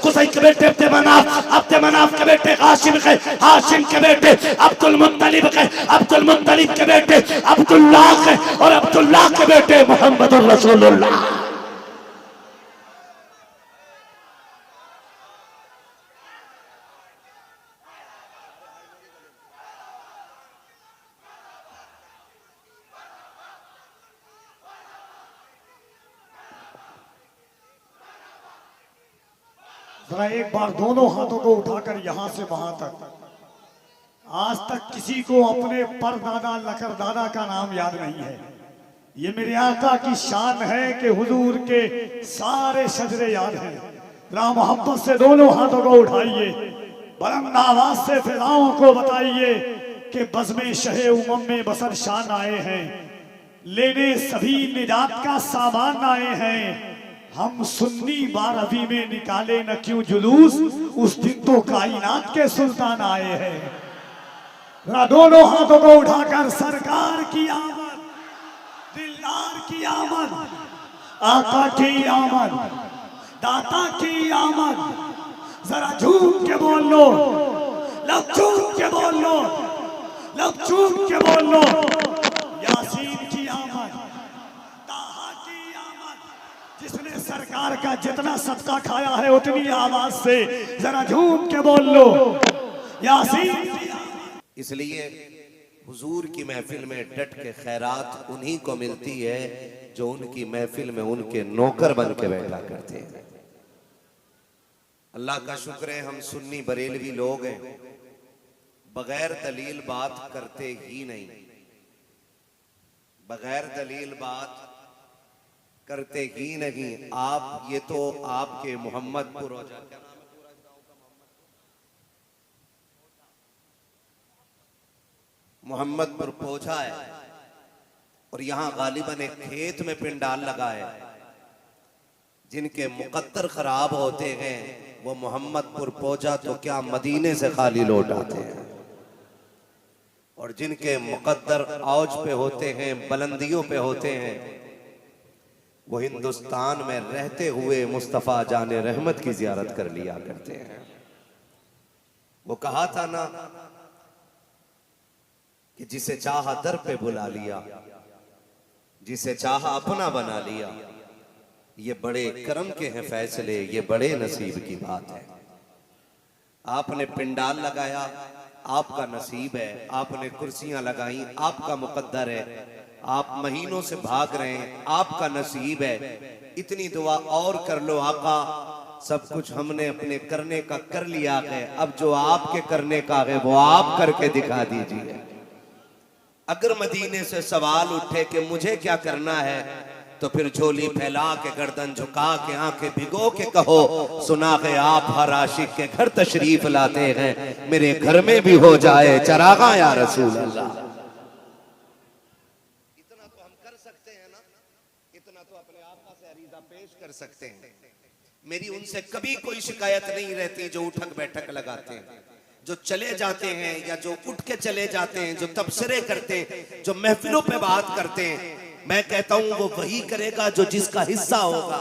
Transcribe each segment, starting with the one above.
कुसै के बेटे अब्दे मनाफ के बेटे हाशिम के बेटे अब्दुल मुत्तलिब के बेटे अब्दुल्लाह के और अब्दुल्लाह के बेटे मोहम्मद रसूलुल्लाह। जरा एक बार दोनों हाथों को उठाकर यहां से वहां तक, आज तक किसी को अपने परदादा लकरदादा का नाम याद नहीं है। ये मेरे आका की शान है कि हुजूर के सारे शजरे याद हैं। जरा मोहब्बत से दोनों हाथों को उठाइए, बुलंद आवाज से फिजाओं को बताइए कि बज़्मे शहे उमम में बसर शान आए हैं, लेने सभी निजात का सामान आए हैं। हम सुन्नी बारहवीं में निकाले न क्यों जुलूस, उस दिन तो कायनात के सुल्तान आए हैं। दोनों हाथों को उठाकर सरकार की आमद, दिलदार की आमद, आका की आमद, दाता की आमद, जरा झूम के बोल लो, लब झूम के बोल लो, लब झूम के बोल लो। यासीन की आमद, ताहा की आमद, जिसने सरकार का जितना सदका खाया है उतनी आवाज से जरा झूम के बोल लो, यासीन। इसलिए हुजूर की महफिल में डट के खैरात उन्हीं को मिलती है जो उनकी महफिल में उनके नौकर बन के बैठा करते हैं। अल्लाह का शुक्र है हम सुन्नी बरेलवी लोग हैं, बगैर दलील बात करते ही नहीं, बगैर दलील बात करते ही नहीं। आप ये तो आपके मोहम्मदपुर मोहम्मदपुर पहुंचा है और यहां गालिबन एक खेत में पिंडाल लगा है। जिनके मुकद्दर खराब होते हैं वो मोहम्मदपुर पहुंचा तो क्या मदीने से खाली लौट आते हैं, और जिनके मुकद्दर औज पे होते हैं, बुलंदियों पे होते हैं, वो हिंदुस्तान में रहते हुए मुस्तफा जाने रहमत की जियारत कर लिया करते हैं। वो कहा था ना कि जिसे चाहा दर पे बुला लिया, जिसे चाहा अपना बना लिया। ये बड़े करम के हैं फैसले, ये बड़े नसीब की बात है। आपने पिंडाल लगाया, आपका नसीब है। आपने कुर्सियां लगाई, आपका मुकद्दर है। आप महीनों से भाग रहे हैं, आपका नसीब है। इतनी दुआ और कर लो आका, सब कुछ हमने अपने करने का कर लिया है, अब जो आपके करने का है वो आप करके दिखा दीजिए। अगर मदीने से सवाल उठे कि मुझे क्या करना है, तो फिर झोली फैला के गर्दन झुका के आंखें भिगो के कहो, सुना है आप हर आशिक के घर तशरीफ लाते हैं, मेरे घर में भी हो जाए चरागा या रसूल अल्लाह। इतना तो हम कर सकते हैं ना, इतना तो अपने आका से अरीजा पेश कर सकते हैं। मेरी उनसे कभी कोई शिकायत नहीं रहती जो उठक बैठक लगाते हैं, जो चले जाते हैं या जो उठ के चले जाते हैं, जो तबसरे करते हैं, जो महफिलों पे बात करते हैं। मैं कहता हूं वो वही करेगा जो जिसका हिस्सा होगा।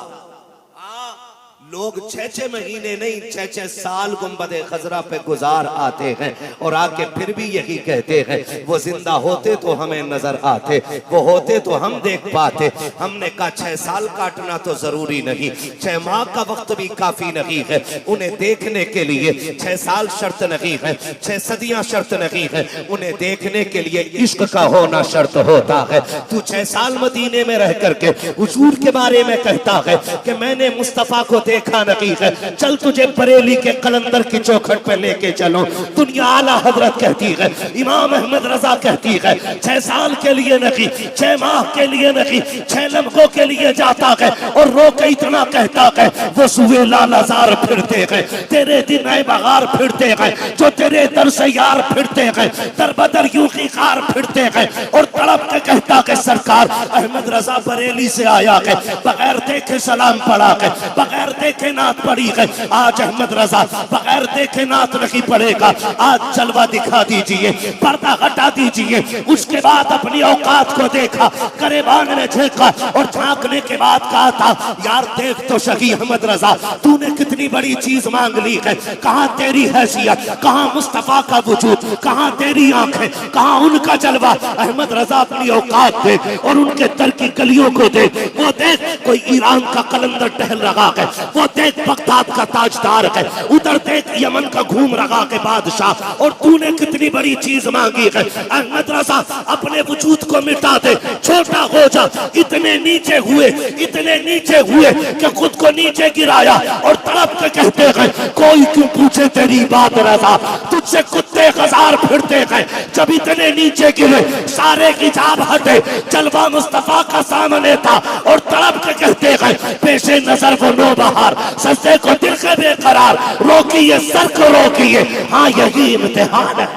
लोग 6-6 महीने नहीं 6-6 साल गुंबदे खजरा पे गुजार आते हैं और आके फिर भी यही कहते हैं, वो जिंदा होते तो हमें नजर आते, वो होते तो हम देख पाते। हमने कहा 6 साल काटना तो जरूरी नहीं, 6 माह का वक्त भी काफी नहीं है। उन्हें देखने के लिए 6 साल शर्त नहीं है, 6 सदियां शर्त नहीं है। उन्हें देखने के लिए इश्क का होना शर्त होता है। तू 6 साल मदीने में रह करके हुजूर के बारे में कहता है कि मैंने मुस्तफा को देखा नहीं है, चल तुझे बरेली के कलंदर की चौखट पे लेके चलो। दुनिया आला हजरत कहती है, इमाम अहमद रजा कहती है, 6 साल के लिए नहीं, 6 माह के लिए नहीं, 6 लम्हों के लिए जाता है और रो के इतना कहता है, वो सुबह लालाजार फिरते हैं, तेरे दिन नए बहार फिरते हैं, जो तेरे दर से यार फिरते हैं, दर बदर यूं की कार फिरते हैं। और तड़प के कहता है, सरकार अहमद रजा बरेली से आया है, बगैर देखे सलाम पढ़ा है, बगैर देखे नात पड़ी है। आज अहमद रजा बगैर देखे नात नहीं पड़ेगा। आज जलवा दिखा दीजिए, पर्दा हटा दीजिए। उसके बाद अपनी औकात को देखा, गरेबान ने झांका और झांकने के बाद कहा था यार देख तो सही अहमद रजा, तूने कितनी बड़ी चीज मांग ली है। कहां तेरी हैसियत, कहां मुस्तफा का वजूद, कहां तेरी आंखें, कहां उनका जलवा। अहमद रजा अपनी औकात देख और उनके दर की गलियों को देख। वो देख कोई ईरान का कलंदर टहल रहा है, वो देख बगदाद का ताजदार है, उधर देख यमन का घूम रहा है बादशाह। और तूने कितनी बड़ी चीज मांगी है। अहमद रजा अपने वजूद को मिटा दे, छोटा हो जा। इतने नीचे हुए कि खुद को नीचे गिराया और तड़प के कहते हैं कोई क्यों पूछे तेरी बात रजा, तुझसे कुत्ते हजार फिरते हैं। जब इतने नीचे गिरे सारे हिजाब हटे, जलवा मुस्तफा का सामने था और तड़प के कहते हैं पेशे नजर वो नो बहार, सजदे को दिल के बेकरार, रोकिए सर को रोकिए, हाँ यही इम्तिहान है।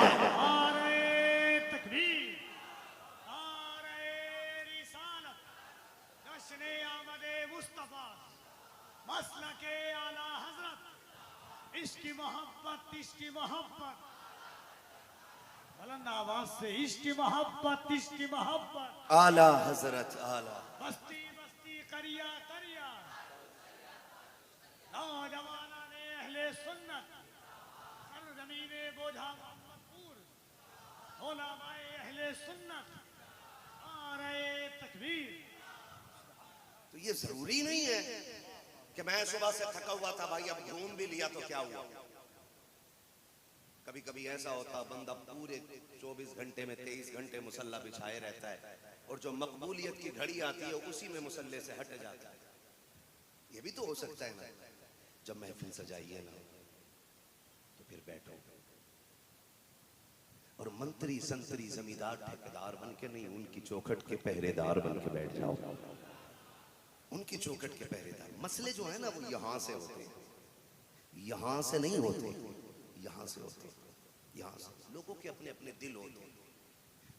बुलंद आवाज से इश्क मोहब्बत आला हजरत आला। बस्ती बस्ती करिया करिया नौजवाना ने अहले सुन्नत सरजमीने बोझा मोहम्मदपुर ओलामाए अहले सुन्नत नारे तकबीर। तो ये जरूरी नहीं है कि मैं सुबह से थका हुआ था भाई अब घूम भी लिया तो क्या हुआ। कभी कभी ऐसा होता बंदा पूरे 24 घंटे में 23 घंटे मुसल्ला बिछाए रहता है और जो मकबूलियत की घड़ी आती है उसी में मुसल्ले से हट जाता है। ये भी तो हो सकता है ना, जब महफिल सजाइए ना तो फिर बैठो और मंत्री संतरी जमींदार ठेकेदार बन के नहीं, उनकी चौखट के पहरेदार बन के बैठ जाओ। उनकी चौखट के पहरेदार। मसले जो है ना वो यहां से होते हैं, यहां से नहीं होते, यहां से होते, यहां से। लोगों के अपने अपने दिल होते हैं।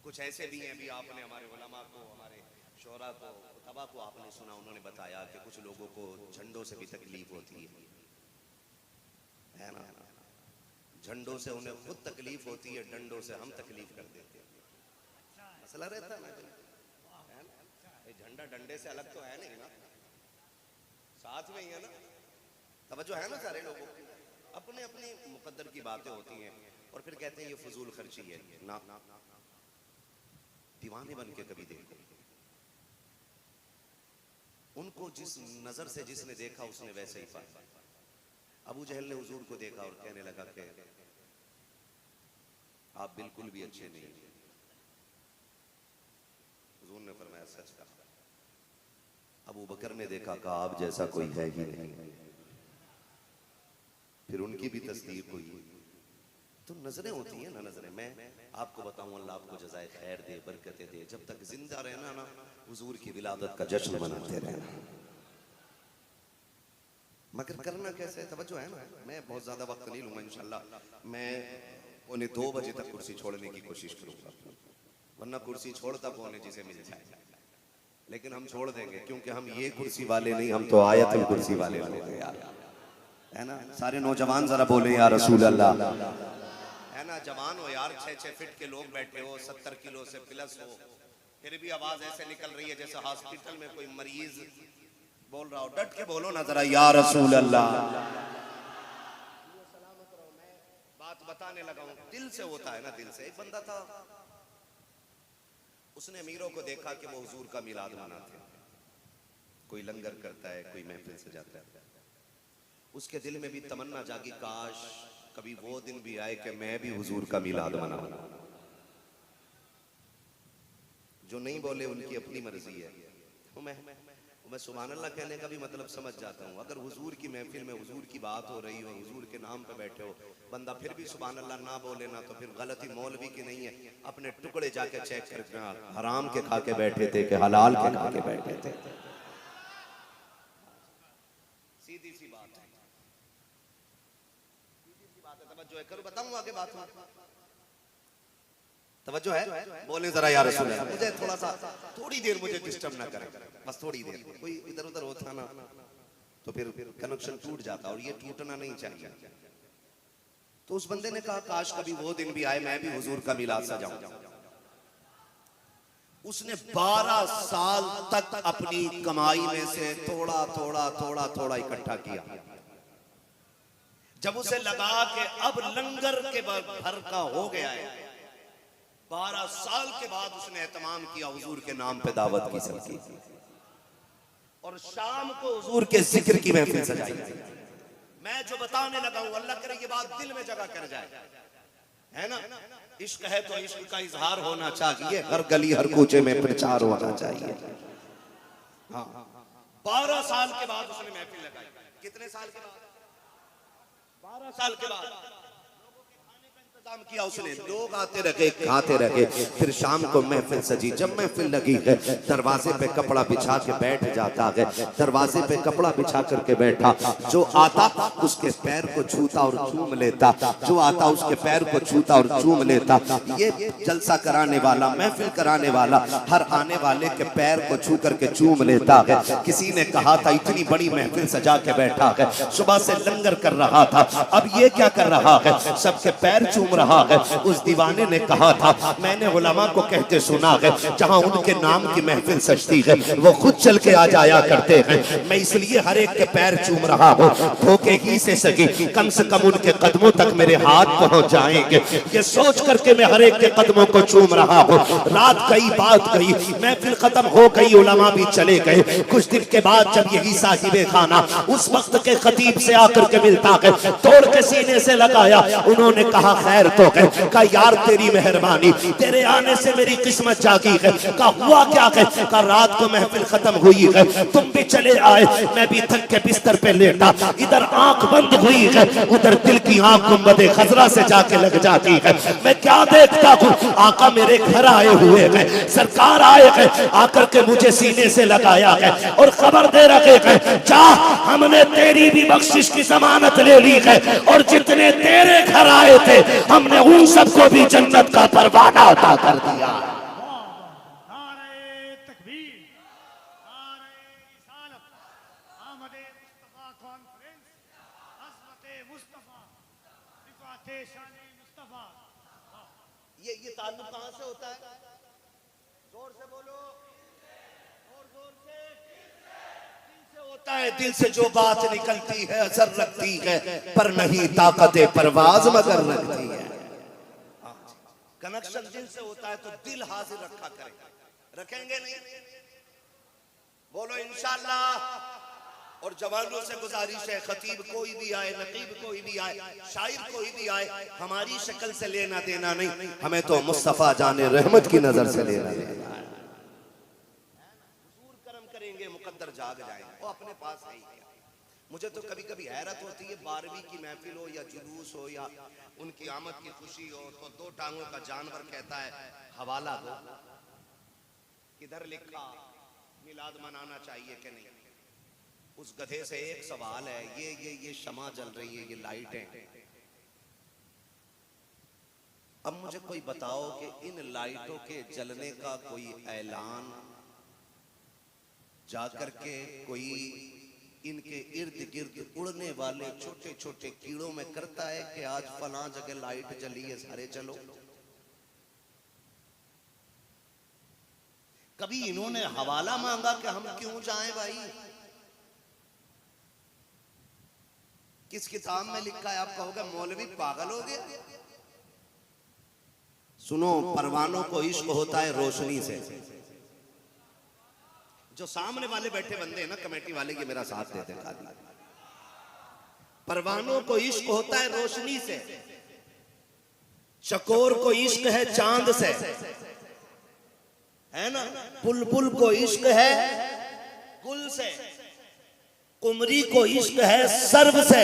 कुछ ऐसे भी हैं, अभी आपने हमारे उलमा को, हमारे शोरा को, तबा को आपने सुना, उन्होंने बताया कि कुछ लोगों को झंडों से भी तकलीफ होती है ना। झंडों से उन्हें खुद तकलीफ होती है, डंडों से हम तकलीफ कर देते हैं। मसला रहता है ना, झंडा डंडे से अलग तो है नहीं ना, साथ में ही है ना। तवज्जो है ना सारे लोगों की, अपने अपने मुकद्दर की बातें होती हैं और फिर कहते हैं ये फजूल खर्ची है ना। दीवाने बन के कभी देखो उनको, जिस नजर से जिसने देखा उसने वैसे ही पाया। अबू जहल ने हुजूर को देखा और कहने लगा कि आप बिल्कुल भी अच्छे नहीं। हुजूर ने फरमाया सच कहा। अबू बकर ने देखा, कहा आप जैसा कोई है ही नहीं। फिर उनकी भी तस्दीक हुई। तो नजरें होती हैं ना, नजरें। मैं आपको बताऊं, अल्लाह आपको जज़ाए खैर दे, बरकतें दे। जब तक जिंदा रहना ना, हुजूर की विलादत का जश्न मनाते रहना। मगर करना कैसे, तवज्जो है ना। मैं बहुत ज्यादा वक्त नहीं लूंगा इंशाल्लाह। मैं 1:45 बजे तक कुर्सी छोड़ने की कोशिश करूंगा, वरना कुर्सी छोड़ता कौन है जिसे मिल जाए। लेकिन हम छोड़ देंगे, क्योंकि हम ये कुर्सी वाले नहीं, हम तो आयतुल कुर्सी वाले लोग यार, है ना। सारे नौजवान जरा बोले या रसूल अल्लाह, है ना। जवान हो यार, 6-6 फीट के लोग बैठे हो, 70 किलो से प्लस हो, फिर भी आवाज ऐसे निकल रही है जैसे हॉस्पिटल में कोई मरीज बोल रहा हो। डट के बोलो ना जरा या रसूल अल्लाह। बात बताने लगा हूं, दिल से होता है ना, दिल से। एक बंदा था, उसने अमीरों को देखा कि वो हुजूर का मिलाद मनाते हैं, कोई लंगर करता है, कोई महफिल से जाता है। उसके दिल में भी तमन्ना जागी, काश कभी वो दिन भी आए कि मैं भी हुजूर का मिलाद मनाऊं। जो नहीं बोले उनकी अपनी मर्जी है। तो मैं सुभान अल्लाह कहने का भी मतलब समझ जाता हूँ। अगर हुजूर की महफिल में हुजूर की बात हो रही हो, हुजूर के नाम पे बैठे हो, बंदा फिर भी सुभान अल्लाह ना बोले ना, तो फिर गलती मौलवी की नहीं है। अपने टुकड़े जाके चेक करके, हराम के खा के बैठे थे कि हलाल के खा के बैठे थे। सीधी सी बात है, सीधी सी बात है। तवज्जो है, करो बताऊं आगे बात में। तवज्जो है, बोले जरा या रसूल अल्लाह। मुझे थोड़ा सा, थोड़ी देर मुझे डिस्टर्ब ना करें, बस थोड़ी देर। कोई इधर उधर होता ना तो फिर कनेक्शन टूट जाता और ये टूटना नहीं चाहिए। तो उस बंदे ने कहा काश कभी वो दिन भी आए मैं भी हुजूर का मिलाद सजाऊं। उसने 12 साल तक अपनी कमाई में से थोड़ा थोड़ा थोड़ा थोड़ा इकट्ठा किया। जब उसे लगा कि अब लंगर के भर का हो गया है, 12 साल के बाद उसने एहतमाम किया, हुजूर के नाम पे दावत की सकी और शाम को हुजूर के जिक्र की महफिल सजाई। मैं जो बताने लगा हूं अल्लाह करे ये बात दिल में जगह कर जाए, है ना। इश्क है तो इश्क का इजहार होना चाहिए, हर गली हर कूचे में प्रचार होना चाहिए। हाँ, 12 साल के बाद उसने महफिल लगाई। कितने साल के बाद? 12 साल के बाद काम किया उसने। लोग आते रहे खाते रहे। फिर शाम को महफिल सजी। जब महफिल लगी है दरवाजे पे कपड़ा बिछा के बैठ जाता है। दरवाजे पे कपड़ा बिछा करके बैठा, जो आता उसके पैर को छूता और चूम लेता, जो आता उसके पैर को छूता और चूम लेता। ये जलसा कराने वाला, महफिल कराने वाला हर आने वाले के पैर को छू करके चूम लेता है। किसी ने कहा था इतनी बड़ी महफिल सजा के बैठा है, सुबह से लंगर कर रहा था, अब ये क्या कर रहा है, सबके पैर चूम रहा है। उस दीवाने ने कहा था मैंने उलमा को कहते सुना है जहां उनके नाम की महफिल सजती है वो खुद चल के आ जाया करते हैं। मैं इसलिए हर एक के पैर चूम रहा हूँ, धोखे ही से सकी कम से कम उनके कदमों तक मेरे हाथ पहुंच जाएंगे। ये सोच करके मैं हर एक के कदमों को चूम रहा हूँ। रात गई, बात गई, महफिल खत्म हो गई, उलमा भी चले गए। कुछ दिन के बाद जब यही साहिबे खाना उस वक्त के खतीब से आकर के मिलता है, तोड़ के सीने से लगाया। उन्होंने कहा खैर तो है, कहा यार तेरी मेहरबानी, तेरे आने से मेरी किस्मत जागी है। कहा हुआ क्या है, कहा रात को महफिल खत्म हुई है, तुम भी चले आए, मैं भी थक के बिस्तर पे लेटा, इधर आंख बंद हुई है, उधर दिल की आंख गुंबदे खजरा से जाके लग जाती है। मैं क्या देखता हूँ, आका मेरे घर आए हुए हैं, सरकार आए हैं, आकर के मुझे सीने से लगाया है और खबर दे रखे हैं जा हमने तेरी भी बख्शिश की जमानत ले ली है और जितने तेरे घर आए थे हमने उन सबको भी जन्नत का परवाना अता कर दिया। नारे तकबीर, नारे रिसालत, आमदे मुस्तफा कॉन्फ्रेंस, अज़मते मुस्तफा, रिफ़ाते शाने मुस्तफा। ये ताल्लुक कहां से होता है? जोर से बोलो, जोर से। दिल से होता है। दिल से जो बात निकलती है असर रखती है, पर नहीं ताकते परवाज मगर रखती है। कनेक्शन दिल से होता है तो दिल हाजिर रखा करेगा, रखेंगे नहीं? बोलो इंशाअल्लाह। और जवानों से गुजारिश है, खतीब कोई भी आए, नकीब कोई भी आए, शायर कोई भी आए, हमारी शक्ल से लेना देना नहीं, हमें तो मुस्तफा जाने रहमत की नजर से लेना देना है। हुजूर करम करेंगे, मुकद्दर जाग जाएंगे, वो अपने पास है ही। मुझे तो कभी कभी हैरत होती है, 12वीं की महफिल हो या जुलूस हो या उनकी आमद की खुशी हो, तो 2 टांगों का जानवर कहता है हवाला दो, किधर लिखा मिलाद मनाना चाहिए कि नहीं। उस गधे से एक सवाल है, ये शमा जल रही है, ये लाइटें, अब मुझे कोई बताओ कि इन लाइटों के जलने का कोई ऐलान जाकर के कोई इनके इर्द गिर्द उड़ने वाले छोटे छोटे कीड़ों में करता है कि आज फलां जगह लाइट जली है, सारे चलो। कभी इन्होंने हवाला मांगा कि हम क्यों जाएं भाई? किस किताब में लिखा है? आप कहोगे मौलवी पागल हो गया। सुनो, परवानों को इश्क होता है रोशनी से। जो सामने वाले बैठे बंदे हैं ना, कमेटी वाले, ये मेरा साथ देते हैं। परवानों को इश्क होता है रोशनी से, चकोर को इश्क है चांद से, है ना। बुलबुल को इश्क है गुल से, कुमरी को इश्क है सर्व से।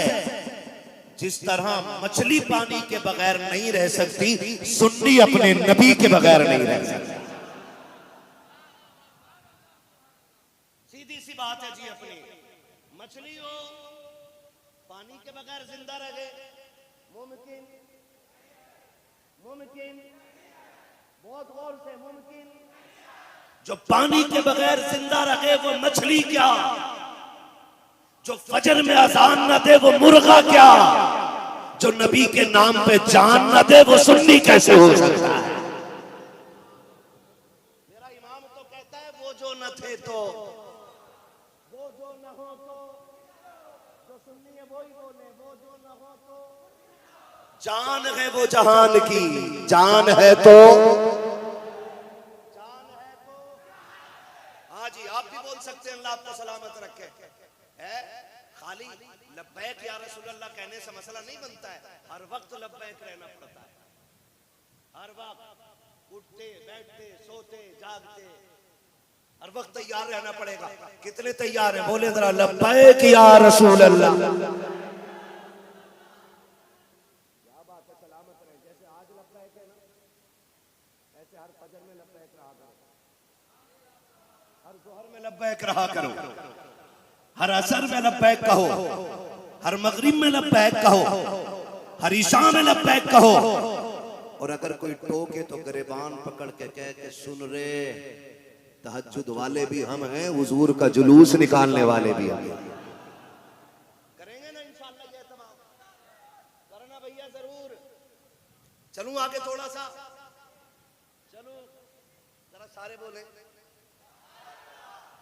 जिस तरह मछली पानी के बगैर नहीं रह सकती, सुन्नी अपने नबी के बगैर नहीं रह सकती। सीधी सी बात है जी। अपनी मछली हो पानी के बगैर जिंदा रहे, मुमकिन? मुमकिन? बहुत गौर से, मुमकिन? जो पानी के बगैर जिंदा रहे वो मछली क्या, जो फजर में अजान न दे वो मुर्गा क्या, जो नबी के नाम पे जान न दे वो सुन्नी कैसे हो सकता है। मेरा इमाम तो कहता है वो जो न थे तो, वो जो न हो तो, जो सुन्नी है वही बोले, वो जो न हो तो। जान है वो जहान की, जान है तो, जान है तो। हाँ जी, आप भी बोल सकते हैं, अल्लाह आपको सलामत रखे। है खाली लब्बैक या रसूल अल्लाह कहने से मसला नहीं बनता है, हर वक्त लब्बैक रहना पड़ता है। हर वक्त उठते बैठते सोते जागते हर वक्त तैयार रहना पड़ेगा। कितने तैयार हैं बोले जरा, लब्बैक या रसूल अल्लाह। क्या बात है, सलामत रहे। जैसे आज लब्बैक है ना, ऐसे हर फजर में लब्बैक रहा करो, हर जोहर में लब्बैक रहा करो, हर असर में लब्बैक कहो, हर मगरिब में लब्बैक कहो, हर ईशा में लब्बैक कहो। और अगर कोई टोके तो गिरबान पकड़ के कह के सुन रे, तहज्जुद वाले भी हम हैं, हुजूर का जुलूस निकालने वाले भी हम। करेंगे ना इंशाअल्लाह, ये तमाम करना भैया जरूर। चलूं आगे थोड़ा सा, चलो जरा सारे बोले।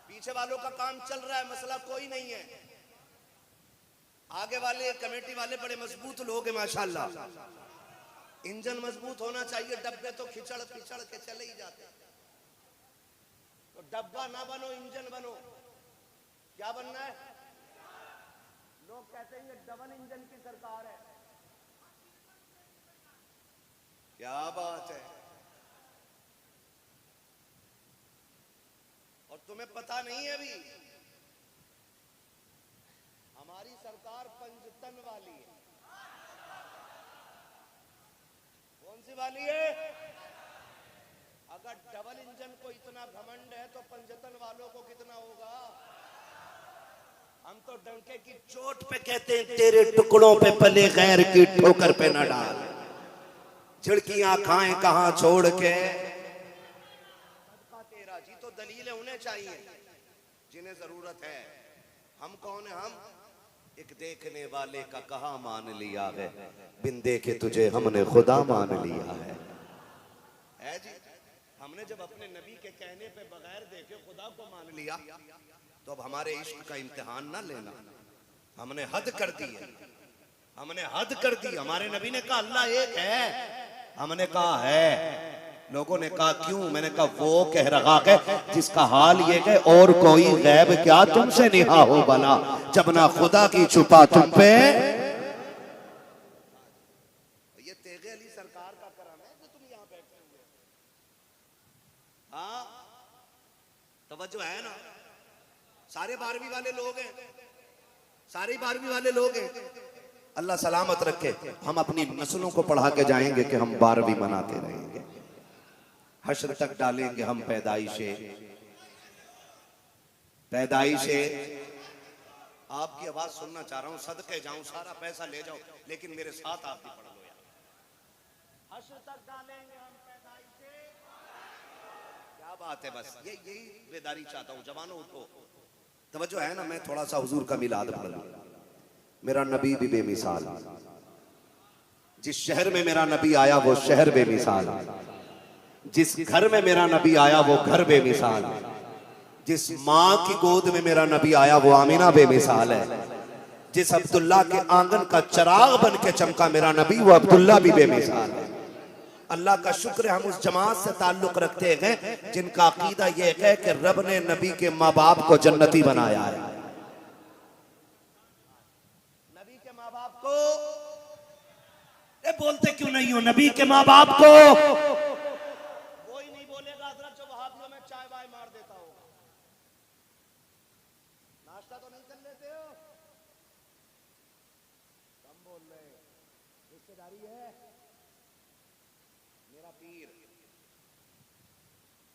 पीछे वालों का काम चल रहा है, मसला कोई नहीं है। आगे वाले कमेटी वाले बड़े मजबूत लोग हैं माशाल्लाह। इंजन मजबूत होना चाहिए, डब्बे तो खिचड़ पिचड़ के चले ही जाते। तो डब्बा ना बनो, इंजन बनो। क्या बनना है? लोग कहते हैं ये डबल इंजन की सरकार है। क्या बात है। और तुम्हें पता नहीं है अभी, हमारी सरकार पंजतन वाली है। कौन सी वाली है? अगर डबल इंजन को इतना घमंड है तो पंजतन वालों को कितना होगा। हम तो डंके की चोट पे कहते हैं, तेरे टुकड़ों पे पले गैर की ठोकर पे न डाल, झिड़कियां खाएं कहां छोड़ के। तेरा जी तो दलीलें उन्हें चाहिए जिन्हें जरूरत है। हम कौन है? हम एक देखने वाले का कहा मान लिया है, बिन देखे तुझे हमने खुदा मान लिया है जी। हमने जब अपने नबी के कहने पे बगैर देखे खुदा को मान लिया, तो अब हमारे इश्क का इम्तिहान ना लेना। हमने हद कर दी है, हमने हद कर दी। हमारे नबी ने कहा अल्लाह एक है, हमने कहा है। लोगों ने कहा क्यों? मैंने कहा वो कह रहा है जिसका हाल ये है और कोई गैब क्या तुमसे निहा हो भला, जब ना खुदा की छुपा तुम पे। ये तेगे अली सरकार का करम है जो तुम यहाँ बैठे हुए। हाँ तवज्जो है ना? सारे 12वीं वाले लोग हैं, सारे 12वीं वाले लोग हैं। अल्लाह सलामत रखे। हम अपनी नस्लों को पढ़ा के जाएंगे कि हम 12वीं मनाते रहेंगे। हश्र तक डालेंगे हम पैदाइशे। आपकी आवाज सुनना चाह रहा हूं, सदके जाऊं, सारा पैसा ले जाओ, लेकिन मेरे साथ आप भी पढ़ लो यार। हश्र तक डालेंगे हम पैदाइशे। क्या बात है। बस यही बेदारी चाहता हूं। जवानों उठो, तवज्जो है ना? मैं थोड़ा सा हुजूर का मिलाद पढ़ लूं। मेरा नबी भी बेमिसाल, जिस शहर में मेरा नबी आया वो शहर बेमिसाल, जिस घर में मेरा नबी आया वो घर बेमिसाल, जिस माँ की गोद में मेरा नबी आया वो आमीना बेमिसाल है, जिस अब्दुल्ला के आंगन का चिराग बन के चमका मेरा नबी वो अब्दुल्ला भी बेमिसाल है। अल्लाह का शुक्र है हम उस जमात से ताल्लुक रखते हैं जिनका अकीदा यह है कि रब ने नबी के माँ बाप को जन्नती बनाया है। नबी के माँ बाप को बोलते क्यों नहीं हो? नबी के माँ बाप को कोई नहीं बोलेगा हजरत जो वहाबियों में चाय वाय मार देता होगा। नाश्ता तो नहीं कर लेते हो? कम बोल रहे, रिश्तेदारी है। मेरा पीर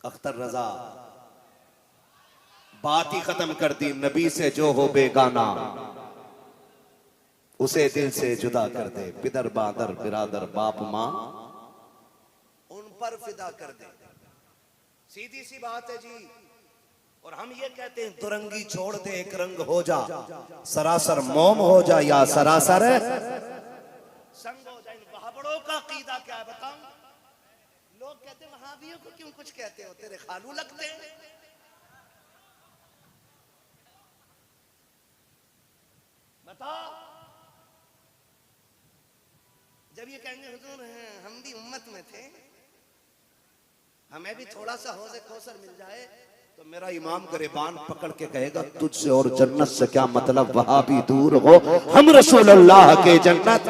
अख्तर रजा बात ही खत्म कर दी। नबी से जो हो बेगाना उसे दिल से जुदा कर दे, पिदर बादर बिरादर बाप माँ उन पर फिदा कर दे। सीधी सी बात है जी। और हम ये कहते हैं दुरंगी छोड़ दे एक रंग हो जा, सरासर मोम हो जा या सरासर संग हो जाए। वहाबड़ों का कीदा क्या है बताऊं? लोग कहते हैं वहाबियों को क्यों कुछ कहते हो, तेरे खालू लगते हैं। बता, जब ये कहेंगे हुजूर हम भी उम्मत में थे, हमें भी थोड़ा सा हौज़े कौसर मिल जाए, तो मेरा इमाम गिरबान पकड़ के कहेगा तुझसे और जन्नत से क्या मतलब, वहां भी दूर हो, हम रसूलुल्लाह के जन्नत।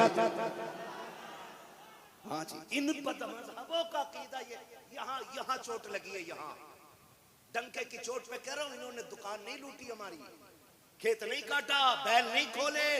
हाँ जी, इन बदमज़हबों का कीदा ये यहाँ चोट लगी है, यहाँ डंके की चोट पे कह रहा हूं। इन्होंने दुकान नहीं लूटी हमारी, खेत नहीं काटा, बैल नहीं खोले,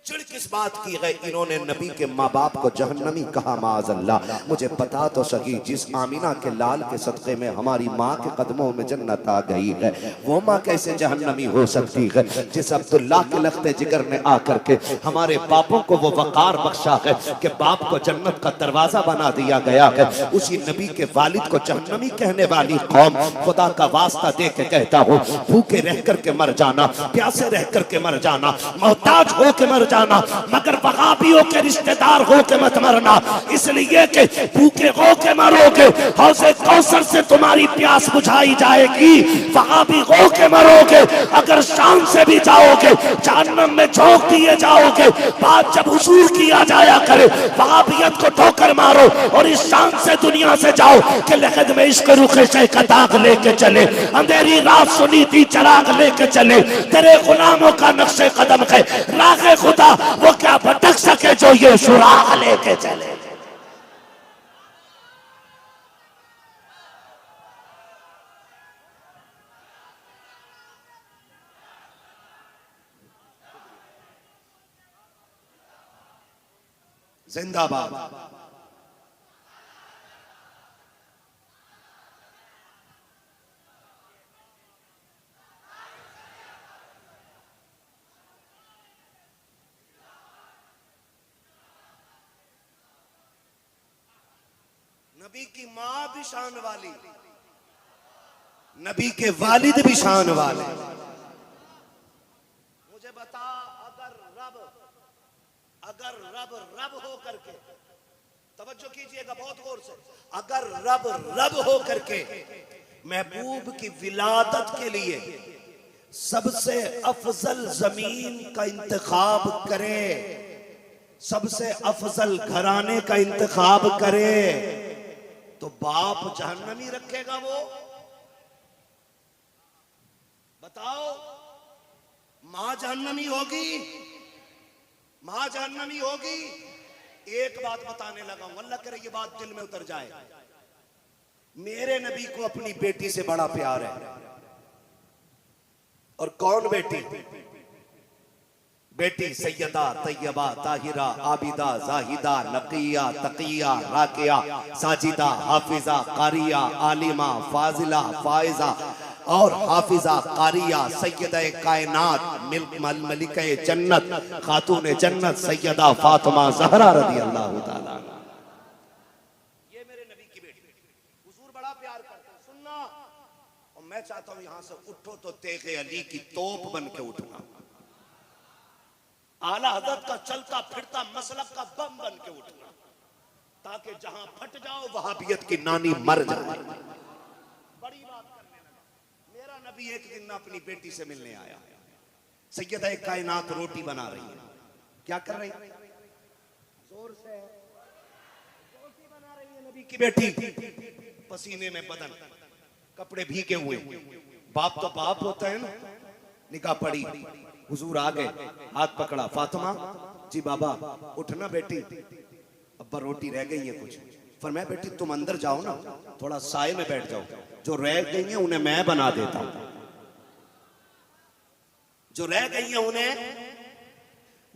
चिड़ किस बात की है? इन्होंने नबी के माँ बाप को जहन्नमी कहा, माअज़ल्लाह। मुझे पता तो सही, जिस आमिना के लाल के सदक़े में हमारी माँ के कदमों में जन्नत आ गई है, वो माँ कैसे जहन्नमी हो सकती है? जिस अब्दुल्ला के लख्ते जिगर ने आकर के हमारे बापों को वो वक़ार बख्शा है कि बाप को जन्नत का दरवाजा बना दिया गया है, उसी नबी के वालिद को जहन्नमी कहने वाली कौम, खुदा का वास्ता दे के कहता हूँ, भूखे रह करके मर जाना, प्यासे रह करके मर जाना, मोहताज हो के मर जाना, मगर वहाबियों के रिश्तेदार हो के मत मरना, इसलिए कि भूखे हो के मरोगे, हौज़े कौसर से तुम्हारी प्यास बुझाई जाएगी। वहाबी हो के मरोगे, अगर शान से भी जाओगे जहन्नम में झोंक दिए जाओगे। बात जब हुजूर किया जाया करे, वहाबियत को ठोकर मारो और इस शान से दुनिया से जाओ कि लखद में इश्क रुखे से कताक लेके चले, अंधेरी रात सुनी थी चराग लेके चले, तेरे गुलामों का नक्शे कदम है रागे खुदा, वो क्या भटक सके जो ये सुराग लेके चले। जिंदाबाद। नबी की माँ भी शान वाली, नबी के वालिद भी शान वाले। मुझे बता, अगर रब हो करके, तवज्जो कीजिएगा बहुत गौर से, अगर रब हो करके महबूब की विलादत के लिए सबसे अफजल जमीन का इंतखाब करे, सबसे अफजल घराने का इंतखाब करे, तो बाप जहन्नमी रखेगा वो? बताओ, मां जहन्नमी होगी? मां जहन्नमी होगी? एक बात बताने लगा हूं, अल्लाह करे ये बात दिल में उतर जाए। मेरे नबी को अपनी बेटी से बड़ा प्यार है। और कौन बेटी? बेटी सैयदा तैयबा ताहिरा आबिदा जाहिदा नकिया तकिया राकिया साजिदा हाफिजा कारिया आलिमा फाजिला फाइजा और हाफिजा कारिया सैयदा कायनात मलिका जन्नत खातून जन्नत सैयदा फातिमा ज़हरा रज़ी अल्लाह ताला। ये मेरे नबी की बेटी, हुजूर बड़ा प्यार करते हैं। सुनना, और मैं चाहता हूं यहां से उठो तो तेगे अली की तोप बन के उठना, आला हज़रत का चलता फिरता मसलक का बम बन के उठना, ताकि जहां फट जाओ वहाबियत की नानी मर जाए। बड़ी बात करने लगा। मेरा नबी एक दिन अपनी बेटी से मिलने आया, सैयदा कायनात रोटी बना रही है। क्या कर रही है? जोर से रोटी बना रही है नबी की बेटी, पसीने में बदन, कपड़े भीगे हुए। बाप तो बाप होता है ना। निकाह पड़ी, हुजूर आ गए, हाथ पकड़ा, फातिमा जी बाबा उठना बेटी, अब्बा रोटी रह गई है कुछ। फरमाया बेटी तुम अंदर जाओ ना, थोड़ा साए में बैठ जाओ, जो रह गई है उन्हें मैं बना देता हूं, जो रह गई है उन्हें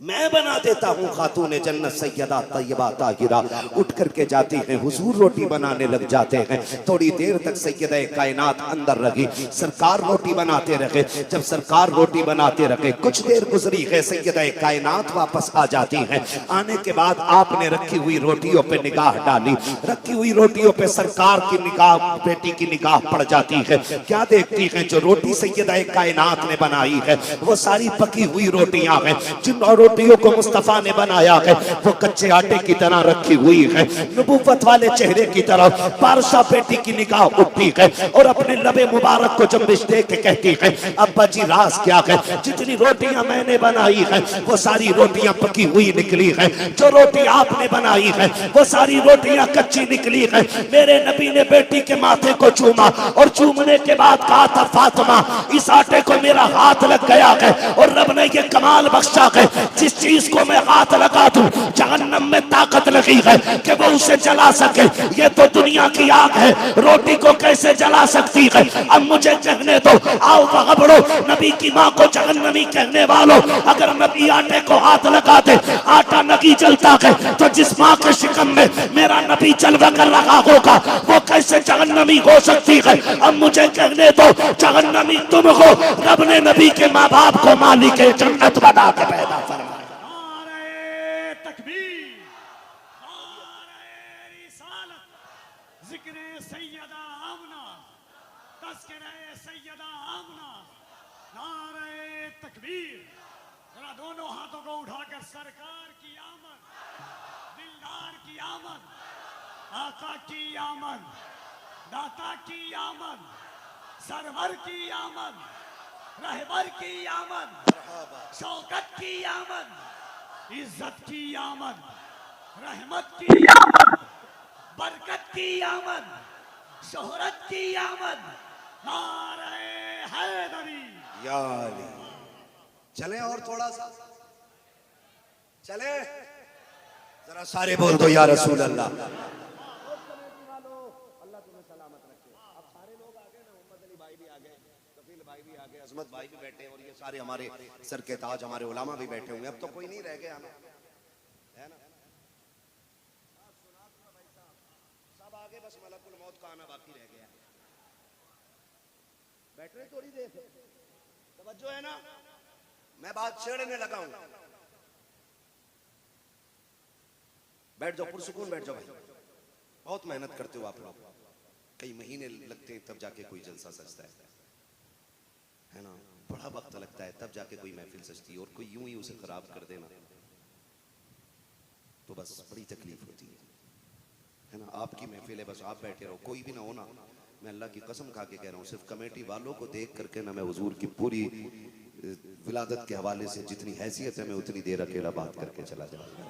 मैं बना देता हूँ। खातून जन्नत सैयदा तैयबा ताहिरा उठ करके जाती हैं, हुजूर रोटी बनाने लग जाते हैं। थोड़ी देर तक सैयदा कायनात अंदर रही, सरकार रोटी बनाते रहे। जब सरकार रोटी बनाते रहे, कुछ देर गुजरी है, सैयदा कायनात वापस आ जाती हैं। आने के बाद आपने रखी हुई रोटियों पे निगाह डाली, रखी हुई रोटियों पे सरकार की निगाह, बेटी की निगाह पड़ जाती है। क्या देखती हैं? जो रोटी सैयदा कायनात ने बनाई है वो सारी पकी हुई रोटियां हैं। जिन रोटियों को मुस्तफा ने बनाया है वो कच्चे आटे की तरह रखी हुई है। नबूवत वाले चेहरे की तरफ बादशाह बेटी की निगाह उठती है और अपने लबे मुबारक को जंबिश दे के कहती है, अब्बा जी राज क्या है? जितनी रोटियां मैंने बनाई है वो सारी रोटियां पकी हुई निकली है। जो रोटी आपने बनाई है वो सारी रोटियां कच्ची निकली है। मेरे नबी ने बेटी के माथे को चूमा और चूमने के बाद कहा था, फातिमा इस आटे को मेरा हाथ लग गया है और रब ने ये कमाल बख्शा है, जिस चीज को मैं हाथ लगा दूं जहन्नम में ताकत लगी है कि वो उसे जला सके। ये तो दुनिया की आग है, रोटी को कैसे जला सकती है? अब मुझे कहने दो, आओ वहां बढ़ो। नबी की माँ को जहन्नमी कहने वालों, अगर नबी आटे को हाथ लगा दे आटा नहीं जलता है तो जिस माँ के शिकम में मेरा नबी जलवा कर रहा होगा वो कैसे जहन्नमी हो सकती है? अब मुझे कहने दो, जहन्नमी तुम हो, रब ने नबी के माँ बाप को मालिक जन्नत बना के पैदा फरमाया। नारे तकबीर, नारे रिसालत, जिक्रे सैयदा आमना, तज़किरे सैयदा आमना, नारे तकबीर। जरा दोनों हाथों को उठाकर सरकार की आमद, दिलदार की आमद, आका की आमद, दाता की आमद, सरवर की आमद, रहबर की आमद, शौकत की आमद, इज्जत की आमद, रहमत की आमद, बरकत की आमद, शोहरत की आमद। नारे हैदरी। या अली। चले और थोड़ा सा चले, जरा सारे बोल दो या रसूल अल्लाह। अजमत भाई भी बैठे हैं और ये सारे हमारे सर के ताज, हमारे उलामा भी बैठे होंगे। अब तो कोई नहीं रह गया ना, है ना? सब आगे, बस मलकुल मौत का आना बाकी रह गया। बैठ रहे थोड़ी देर, तवज्जो है ना? मैं बात छेड़ने लगा हूं। बैठ जाओ, पुरसुकून बैठ जाओ भाई। बहुत मेहनत करते हो आप लोग, कई महीने लगते हैं तब जाके कोई जलसा सजता है ना? बड़ा वक्त लगता है तब जाके कोई महफिल सजती है, और कोई यूं ही उसे खराब कर देना तो बस बड़ी तकलीफ होती है ना? आपकी महफिल है, बस आप बैठे रहो, कोई भी ना हो ना। मैं अल्लाह की कसम खा के कह रहा हूँ, सिर्फ कमेटी वालों को देख करके ना मैं हुजूर की पूरी विलादत के हवाले से जितनी हैसियत है मैं उतनी देर अकेला बात करके चला जाऊंगा,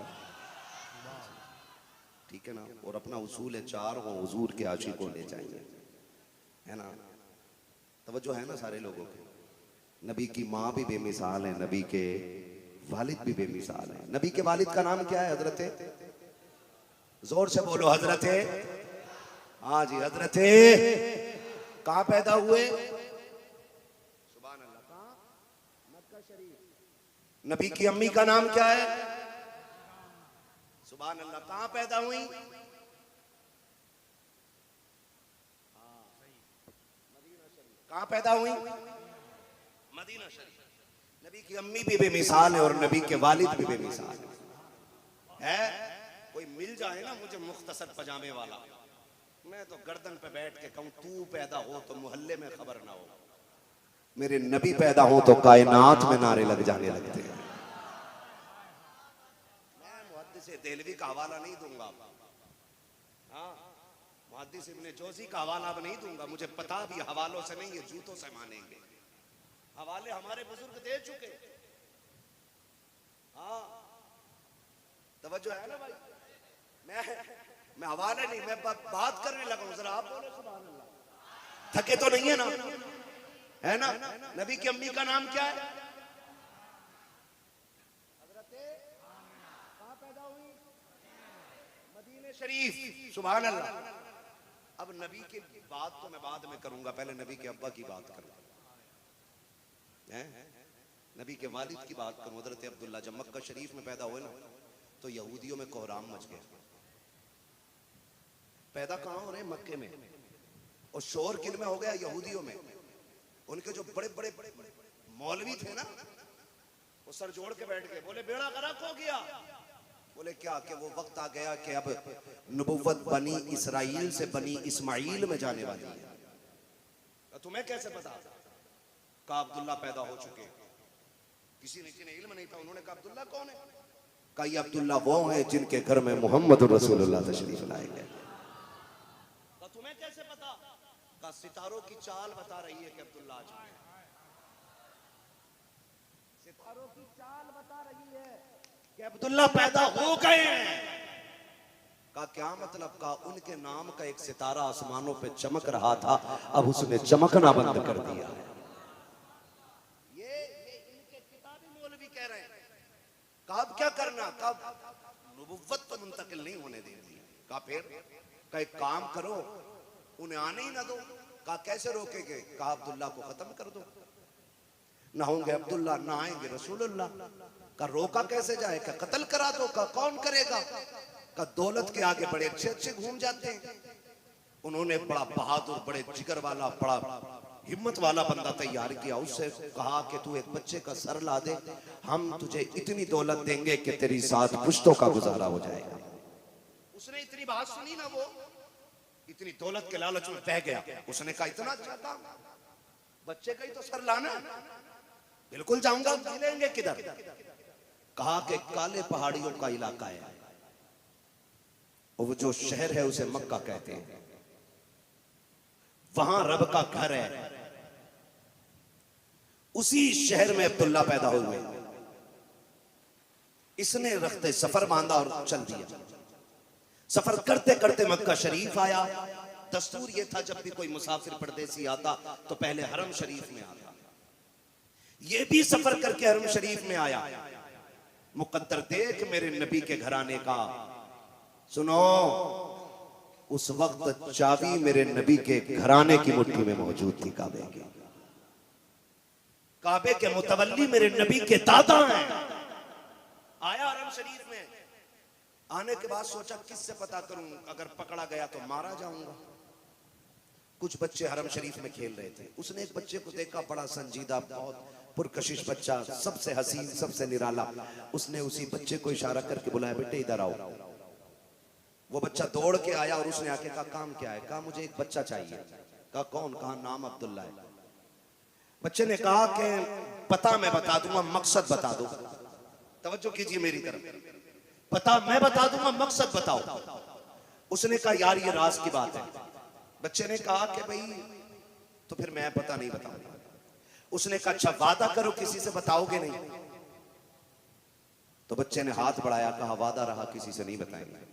ठीक है ना? और अपना उसूल है, चार हो हुजूर के आशिकों ले जाएंगे, है ना? तवज्जो है ना सारे लोगों के? नबी की माँ भी बेमिसाल है, नबी के वालिद भी बेमिसाल है। नबी के वालिद का नाम क्या है? हजरत, जोर से बोलो, हजरत, हाँ जी, हजरत। कहाँ पैदा हुए? सुभान अल्लाह, कहाँ? मक्का शरीफ। नबी की अम्मी का नाम क्या है? सुभान अल्लाह। कहाँ पैदा हुई? कहाँ पैदा हुई? मदीना शरीफ। नबी की अम्मी भी बेमिसाल है और नबी के वालिद भी बेमिसाल है। कोई मिल जाए ना मुझे मुख्तसर पजामे वाला, मैं तो गर्दन पे बैठ के कहूं, तू पैदा हो तो मोहल्ले में खबर ना हो, मेरे नबी पैदा हो तो कायनात में नारे लग जाने लगते हैं। मैं मुहद्दिस देहलवी का हवाला नहीं दूंगा, हाँ, मुहद्दिस इब्ने जोज़ी का हवाला अब नहीं दूंगा। मुझे पता भी हवालों से नहीं, ये जूतों से मानेंगे। हवाले हमारे बुजुर्ग दे चुके, हाँ, तवज्जो है ना भाई? मैं हवाले नहीं, मैं बात करने लगा हूं। जरा आप बोलो सुभान अल्लाह। थके तो नहीं है ना? है ना? नबी की अम्मी का नाम क्या है? हजरत, कहाँ पैदा हुई? मदीने शरीफ। सुभान अल्लाह। अब नबी की बात तो मैं बाद में करूंगा, पहले नबी के अब्बा की बात करूंगा। नबी के वालिद की बात करूं, हजरत अब्दुल्ला जब मक्का शरीफ में पैदा हुए ना तो यहूदियों में कोहराम मच गया। पैदा कहां हो रहे? मक्के में। और शोर किन में हो गया? यहूदियों में। उनके जो बड़े बड़े मौलवी थे ना, वो सर जोड़ के बैठ गए, बोले बेड़ा गर्क हो गया। बोले क्या? कि वो वक्त आ गया कि अब नबुव्वत बनी इसराइल से बनी इस्माइल में जाने वाली है। तुम्हें कैसे पता? कहा अब्दुल्ला पैदा हो चुके। किसी ने जिन्हें इल्म नहीं था, उन्होंने कहा अब्दुल्ला कौन है? कहा ये अब्दुल्ला वो है जिनके घर में मोहम्मद रसूलुल्लाह तशरीफ लाए गए। तुम्हें कैसे पता? कहा सितारों की चाल बता रही है कि अब्दुल्ला आ चुके हैं। सितारों की चाल बता रही है कि अब्दुल्ला पैदा हो गए हैं। कहा क्या मतलब? कहा उनके नाम का एक सितारा आसमानों पे चमक रहा था, अब उसने चमकना बंद कर दिया है। ये इनके किताबी मौलवी कह रहे हैं। कहा अब क्या करना? कहा नबुव्वत तो मुंतकिल नहीं होने देंगे। कहा फिर? कहा एक काम करो, उन्हें आने ही ना दो। कहा कैसे रोकेंगे? कहा अब्दुल्ला को खत्म कर दो, ना होंगे अब्दुल्ला ना आएंगे रसूलुल्लाह। का रोका कैसे जाए? का कत्ल करा दो। का कौन करेगा? का दौलत के आगे बड़े अच्छे अच्छे घूम जाते हैं। उन्होंने बड़ा बहादुर, बड़े जिगर वाला, बड़ा हिम्मत वाला बंदा तैयार किया। उससे कहा कि तू एक बच्चे का सर ला दे, हम तुझे इतनी दौलत देंगे कि तेरी 7 पुश्तों का गुजारा हो जाएगा। उसने इतनी बात सुनी ना, वो इतनी दौलत के लालच में बह गया। उसने कहा इतना अच्छा काम, बच्चे का ही तो सर लाना, बिल्कुल जाऊंगा। मिलेंगे किधर? कहा कि काले पहाड़ियों का इलाका है, और वो जो शहर है उसे मक्का कहते हैं, वहां रब का घर है। उसी शहर में अब्दुल्ला पैदा हुए। इसने रखते सफर बांधा और चल दिया। सफर करते करते मक्का शरीफ आया। दस्तूर यह था जब भी कोई मुसाफिर परदेसी आता तो पहले हरम शरीफ में आता। ये भी सफर करके हरम शरीफ में आया। मुकद्दर देख मेरे नबी के घराने का। सुनो, उस वक्त चाबी मेरे नबी के घराने की मुट्ठी में मौजूद थी, काबे की। काबे के मुतवल्ली मेरे नबी के दादा हैं। आया हरम शरीफ में। आने के बाद सोचा किससे पता करूं, अगर पकड़ा गया तो मारा जाऊंगा। कुछ बच्चे हरम शरीफ में खेल रहे थे। उसने एक बच्चे को देखा, बड़ा संजीदा, बहुत पुरकशिश बच्चा, सबसे हसीन, सबसे निराला। उसने उसी बच्चे को इशारा करके बुलाया, बेटे इधर आओ। वो बच्चा दौड़ के आया और उसने आके कहा काम क्या है? कहा मुझे एक बच्चा चाहिए। कहा कौन? कहा नाम अब्दुल्ला है। बच्चे ने कहा कि पता मैं बता दूंगा, मकसद बता दो। तवज्जो कीजिए मेरी तरफ। पता मैं बता दूंगा, मकसद बताओ। उसने कहा यार ये राज की बात है। बच्चे ने कहा कि भाई तो फिर मैं पता नहीं बताऊंगा। उसने कहा अच्छा वादा करो किसी से बताओगे नहीं। तो बच्चे ने हाथ बढ़ाया, कहा वादा रहा किसी से नहीं बताएंगे।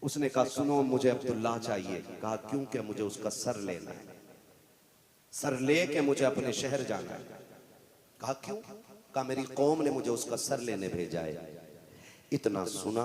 उसने कहा सुनो मुझे अब्दुल्ला चाहिए। कहा क्यों? कि मुझे उसका सर लेना है, सर लेके मुझे अपने शहर जाना है। कहा क्यों? कहा मेरी कौम ने मुझे उसका सर लेने भेजा है। इतना सुना,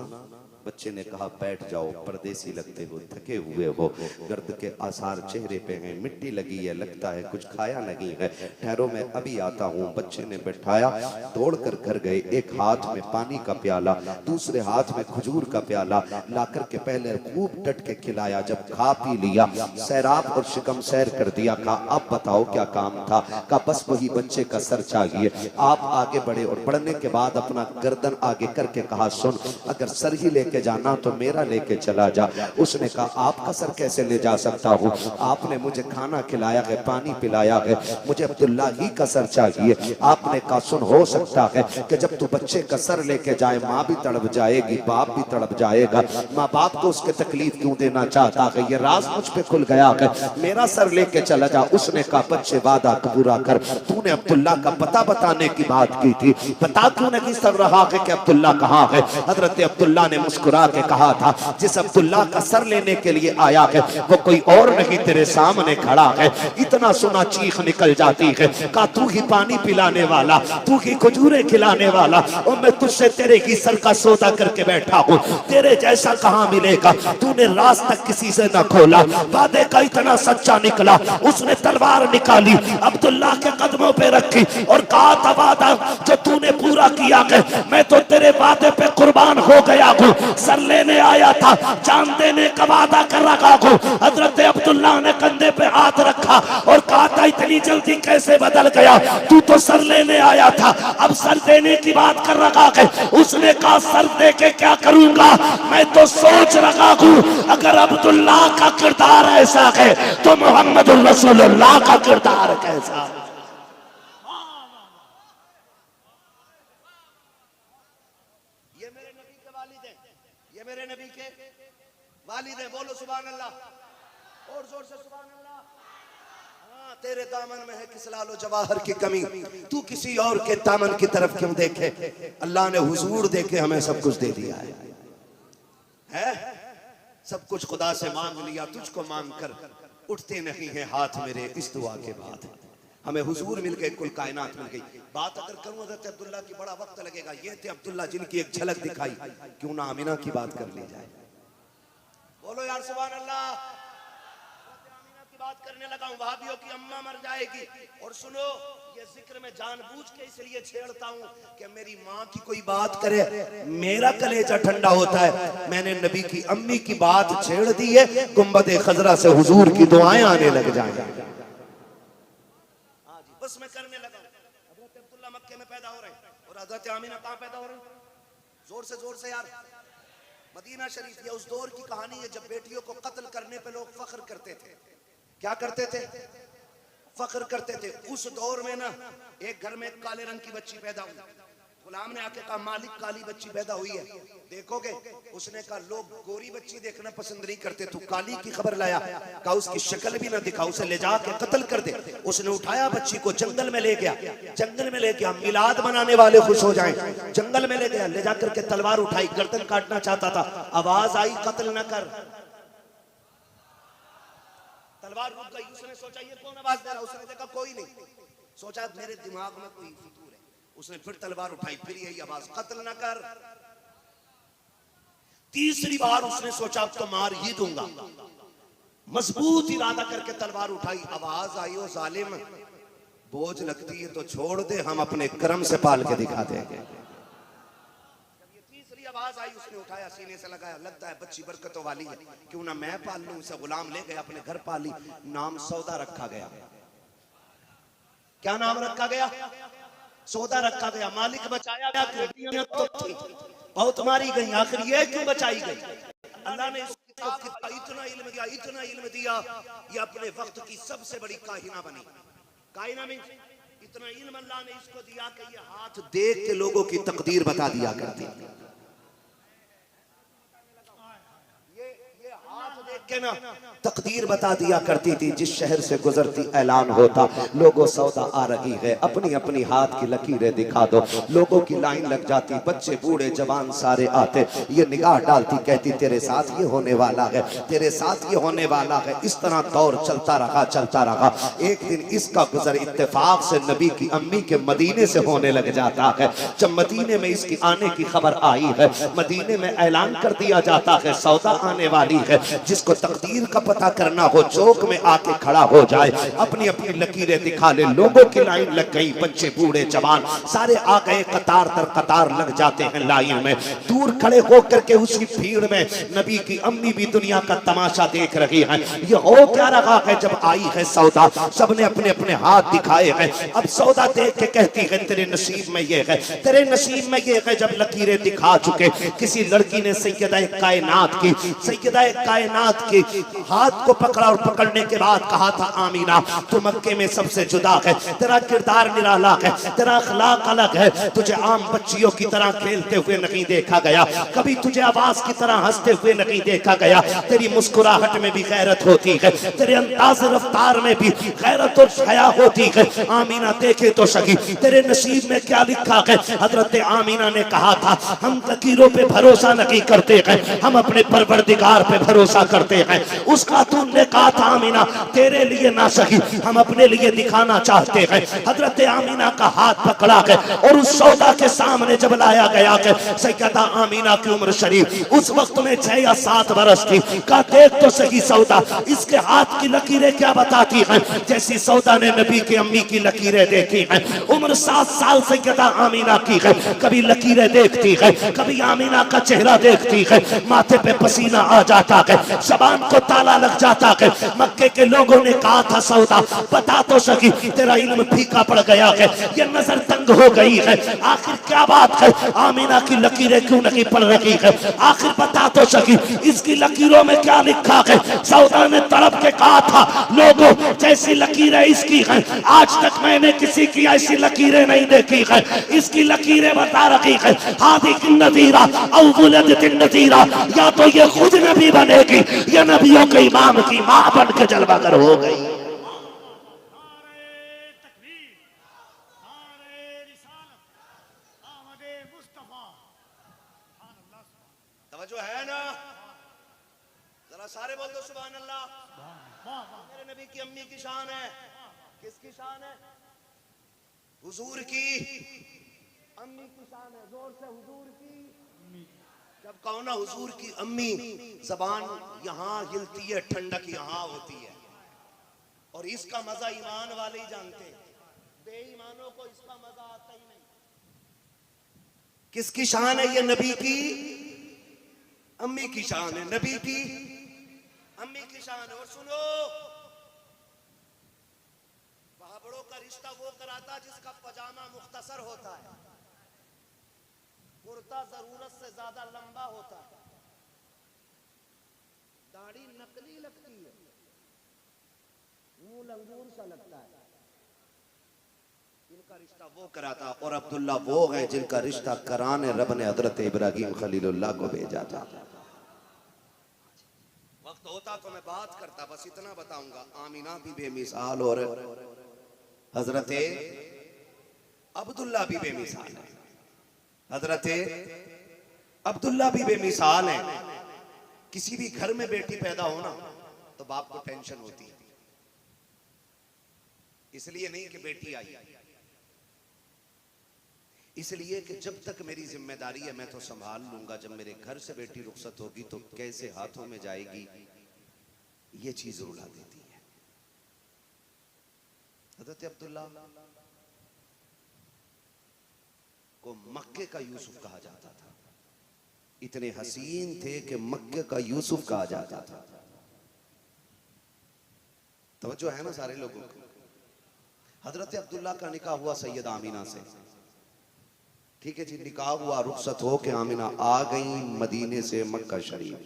बच्चे ने कहा बैठ जाओ, परदेसी लगते हो, थके हुए हो, गर्द के आसार चेहरे पे हैं, मिट्टी लगी है, लगता है कुछ खाया नहीं है, ठहरो मैं अभी आता हूँ। बच्चे ने बैठाया, दौड़कर घर गए। एक हाथ में पानी का प्याला, दूसरे हाथ में खजूर का प्याला लाकर के पहले खूब डट के खिलाया। जब खा पी लिया, सैराब और शिकम सैर कर दिया। कहा अब बताओ क्या काम था? कहा बस वही बच्चे का सर चाहिए। आप आगे बढ़े और बढ़ने के बाद अपना गर्दन आगे करके कहा सुन, अगर सर ही लेके जाना तो मेरा लेके चला जा। उसने कहा आपका सर कैसे ले जा सकता हूँ? आपने मुझे खाना खिलाया है, पानी पिलाया है, मुझे अब्दुल्ला ही का सर चाहिए। आपने कहा सुन, हो सकता है कि जब तू बच्चे का सर लेके जाए माँ भी तड़प जाएगी, बाप भी तड़प जाएगा। माँ बाप को उसके तकलीफ क्यों देना चाहता है? ये राज मुझ पे खुल गया है, मेरा सर लेके चला जा। उसने कहा बच्चे वादा पूरा कर, तूने अब्दुल्ला का पता बताने की बात की थी, पता क्यों नहीं चल रहा है कि अब्दुल्ला कहाँ है? हजरत अब्दुल्ला ने मुस्कुरा मुस्कुरा के कहा था, जिस अब्दुल्ला का सर लेने के लिए आया है वो कोई और नहीं तेरे सामने खड़ा है। इतना सुना चीख निकल जाती है, कहा तू ही पानी पिलाने वाला, तू ही खजूरें खिलाने वाला, और मैं तुझसे तेरे ही सर का सौदा करके बैठा हूँ, तेरे जैसा कहाँ मिलेगा, तूने राज तक किसी से न खोला। वादे का इतना सच्चा निकला, उसने तलवार निकाली, अब्दुल्ला के कदमों पे रखी और कहा था वादा जो तूने पूरा किया है, मैं तो तेरे वादे पे कुर्बान हो गया हूँ, सर लेने आया था, जान देने का वादा कर रखा हूँ। हजरत अब्दुल्ला ने कंधे पे हाथ रखा और कहा था इतनी जल्दी कैसे बदल गया, तू तो सर लेने आया था, अब सर देने की बात कर रखा है। उसने कहा सर दे के क्या करूंगा, मैं तो सोच रखा हूँ अगर अब्दुल्ला का किरदार ऐसा है तो मोहम्मद रसूलुल्लाह का किरदार कैसा है। ये मेरे नबी के वालिद हैं, ये मेरे नबी के वालिद हैं, बोलो सुभान अल्लाह, और जोर से सुभान अल्लाह। हाँ, तेरे दामन में है किस लालो जवाहर की कमी, तू किसी और के दामन की तरफ क्यों देखे। अल्लाह ने हुजूर देके हमें सब कुछ दे दिया है? सब कुछ खुदा से मांग लिया, तुझको मांग कर उठते नहीं है हाथ मेरे इस दुआ के बाद। हमें हुजूर मिल गए, कुल कायनात मिल गई। बात अगर करूं हज़रत अब्दुल्ला की बड़ा वक्त लगेगा। ये थे अब्दुल्ला जिनकी एक झलक दिखाई, क्यों ना आमिना की बात कर ली जाए। बोलो यार सुभान अल्लाह। आमिना की बात करने लगा हूं, वहाबियों की अम्मा मर जाएगी। और सुनो, ये जिक्र में जानबूझ के इसलिए छेड़ता हूं कि मेरी माँ की कोई बात करे मेरा कलेजा ठंडा होता है। मैंने नबी की अम्मी की बात छेड़ दी है, गुंबद खजरा से हुजूर की दुआएं आने लग जाएंगी। बस मैं करने लगा। हज़रत अब्दुल्ला मक्के में पैदा हो रहे हैं और हज़रत आमिना कहाँ पैदा हो रहे हैं? जोर से यार, मदीना शरीफ। ये उस दौर की कहानी है जब बेटियों को कत्ल करने पे लोग फख्र करते थे। क्या करते थे? फख्र करते थे। उस दौर में ना एक घर में काले रंग की बच्ची पैदा हुई। गुलाम ने आके कहा मालिक काली बच्ची पैदा हुई है, देखोगे? उसने कहा लोग गोरी बच्ची देखना पसंद नहीं करते, तू काली की खबर लाया। कहा उसकी शक्ल भी ना दिखा, उसे ले जाके कत्ल कर दे। उसने उठाया बच्ची को जंगल में ले गया, जंगल में ले गया, मिलाद मनाने वाले खुश हो जाएं। जंगल में ले गया, ले जाकर के तलवार उठाई, गर्दन काटना चाहता था, आवाज आई कत्ल न कर। तलवार रुक गई। उसने सोचा ये कौन आवाज दे रहा, उसने देखा कोई नहीं, सोचा मेरे दिमाग में कोई फितूर है। उसने फिर तलवार उठाई, फिर यही आवाज कत्ल न कर। तीसरी बार उसने सोचा अब तो मार ही दूंगा। मजबूत इरादा करके तलवार उठाई, आवाज आई ओ जालिम बोझ लगती है तो छोड़ दे, हम अपने कर्म से पाल के दिखा देंगे। आवाज आई, उसने उठाया, सीने से लगाया, लगता है बच्ची बरकतों वाली है, क्यों ना मैं पाल लूं। उसे गुलाम ले गया, अपने घर पाली। नाम सौदा रखा गया। क्या नाम रखा गया? सौदा रखा गया। मालिक बचाया गया तो थी, बहुत मारी गई, आखिर ये क्यों बचाई गई? अल्लाह ने इसको इतना इल्म दिया, इतना इल्म दिया, ये अपने वक्त की सबसे बड़ी काहिना बनी। काहिना में इतना इल्म अल्लाह ने इसको दिया कि ये हाथ देख के लोगों की तकदीर बता दिया करती। के ना तकदीर बता दिया करती थी। जिस शहर से गुजरती ऐलान होता, लोगों सौदा आ रही है, अपनी अपनी हाथ की लकीरें दिखा दो। लोगों की लाइन लग जाती, बच्चे बूढ़े जवान सारे आते। ये निगाह डालती, कहती तेरे साथ ये होने वाला है, तेरे साथ ये होने वाला है। इस तरह दौर चलता रहा, चलता रहा। एक दिन इसका गुजर इत्तेफाक से नबी की अम्मी के मदीने से होने लग जाता है। जब मदीने में इसकी आने की खबर आई है, मदीने में ऐलान कर दिया जाता है सौदा आने वाली है। जिसको तकदीर का पता करना हो, चौक में आके खड़ा हो जाए, अपनी अपनी लकीरें दिखा ले। लोगों की लाइन लग गई, बच्चे बूढ़े जवान सारे आ गए, कतार दर कतार लग जाते हैं लाइन में। दूर खड़े होकर के उसी भीड़ में नबी की अम्मी भी दुनिया का तमाशा देख रही है। ये हो क्या रहा है? जब आई है सौदा, सबने अपने अपने हाथ दिखाए हैं। अब सौदा देख के कहती है तेरे नसीब में ये है, तेरे नसीब में ये है। जब लकीरें दिखा चुके, किसी लड़की ने सैयदा कायनात की के हाथ को पकड़ा और पकड़ने के बाद कहा था आमीना तू मक्के में सबसे जुदा है, तेरा किरदार निराला है, तेरा अखलाक अलग है, तुझे आम बच्चियों की तरह खेलते हुए नहीं देखा गया, कभी तुझे आवाज की तरह हंसते हुए नहीं देखा गया, तेरी मुस्कुराहट में भी गैरत होती है, तेरे अंदाज रफ्तार में भी गैरत और हया होती है। आमीना देखे तो सही तेरे नसीब में क्या लिखा है। हजरत आमीना ने कहा था हम लकीरों पे भरोसा नहीं करते हैं, हम अपने परवरदिगार पे भरोसा करते हैं। उस खातून ने कहा था आमीना तेरे लिए ना सही, हम अपने लिए दिखाना चाहते हैं। हजरत आमीना का हाथ पकड़ा है और उस सौदा के सामने जब लाया गया है, सैयदा आमीना की उम्र शरीफ उस वक्त में 6 या 7 बरस थी। का देख तो सही सौदा, इसके हाथ की लकीरें क्या बताती हैं, जैसी सौदा ने नबी की अम्मी की लकीरें देखी हैं। उम्र 7 साल सैयदा आमीना की है, कभी लकीरें देखती है, कभी आमीना का चेहरा देखती है, माथे पे पसीना आ जाता है, ज़बान को ताला लग जाता है। मक्के के लोगों ने कहा था सौदा बता तो सकी तेरा इल्म फीका पड़ गया है, ये नजर तंग हो गई है, आखिर क्या बात है, आमीना की लकीरें क्यों नहीं पड़ रही है, आखिर बता तो सकी इसकी लकीरों में क्या लिखा है। सौदा ने तड़प के कहा था लोगों जैसी लकीरें इसकी हैं, आज तक मैंने किसी की ऐसी लकीरें नहीं देखी है, इसकी लकीरें बता रही है हादी की नज़ीरा औ वुलदतिन नज़ीरा, या तो ये खुद नबी बनेगी या नबियों के इमाम की मां बन के जलवागर हो गई। तवज्जो है ना, जरा सारे बोल दो सुभान अल्लाह। मेरे नबी की अम्मी की शान है, किसकी शान है, हुजूर की अम्मी की शान है, जोर से हुजूर की। जब कहो ना हुजूर की अम्मी, जबान यहां हिलती है, ठंडक यहां होती है, और इसका मजा ईमान वाले ही जानते हैं, बेईमानों को इसका मजा आता ही नहीं। किसकी शान है ये, नबी की अम्मी की शान है, नबी की अम्मी की शान है। और सुनो, बहाबड़ों का रिश्ता वो कराता जिसका पजामा मुख्तसर होता है, कुर्ता जरूरत से ज्यादा लंबा होता है, दाढ़ी नकली लगती है, मुंह लंगूर सा लगता है, इनका रिश्ता वो कराता। और अब्दुल्ला वो है जिनका रिश्ता कराने रब ने हजरत इब्राहिम खलीलुल्लाह को भेजा था। वक्त होता तो मैं बात करता, बस इतना बताऊंगा, आमीना भी बेमिसाल और हजरत अब्दुल्ला भी बेमिसाल है, हजरत अब्दुल्ला भी बेमिसाल है। किसी भी घर में बेटी पैदा हो ना तो बाप को टेंशन होती है, इसलिए नहीं कि बेटी आई, इसलिए कि जब तक मेरी जिम्मेदारी है मैं तो संभाल लूंगा, जब मेरे घर से बेटी रुखसत होगी तो कैसे हाथों में जाएगी, ये चीज रुला देती है। हजरत अब्दुल्ला को मक्के का यूसुफ कहा जाता था, इतने हसीन थे कि मक्के का यूसुफ कहा जाता था। तवज्जो है ना सारे लोगों को। हजरत अब्दुल्ला का निकाह हुआ सैयद आमीना से, ठीक है जी, निकाह हुआ, रुखसत हो के आमीना आ गई मदीने से मक्का शरीफ,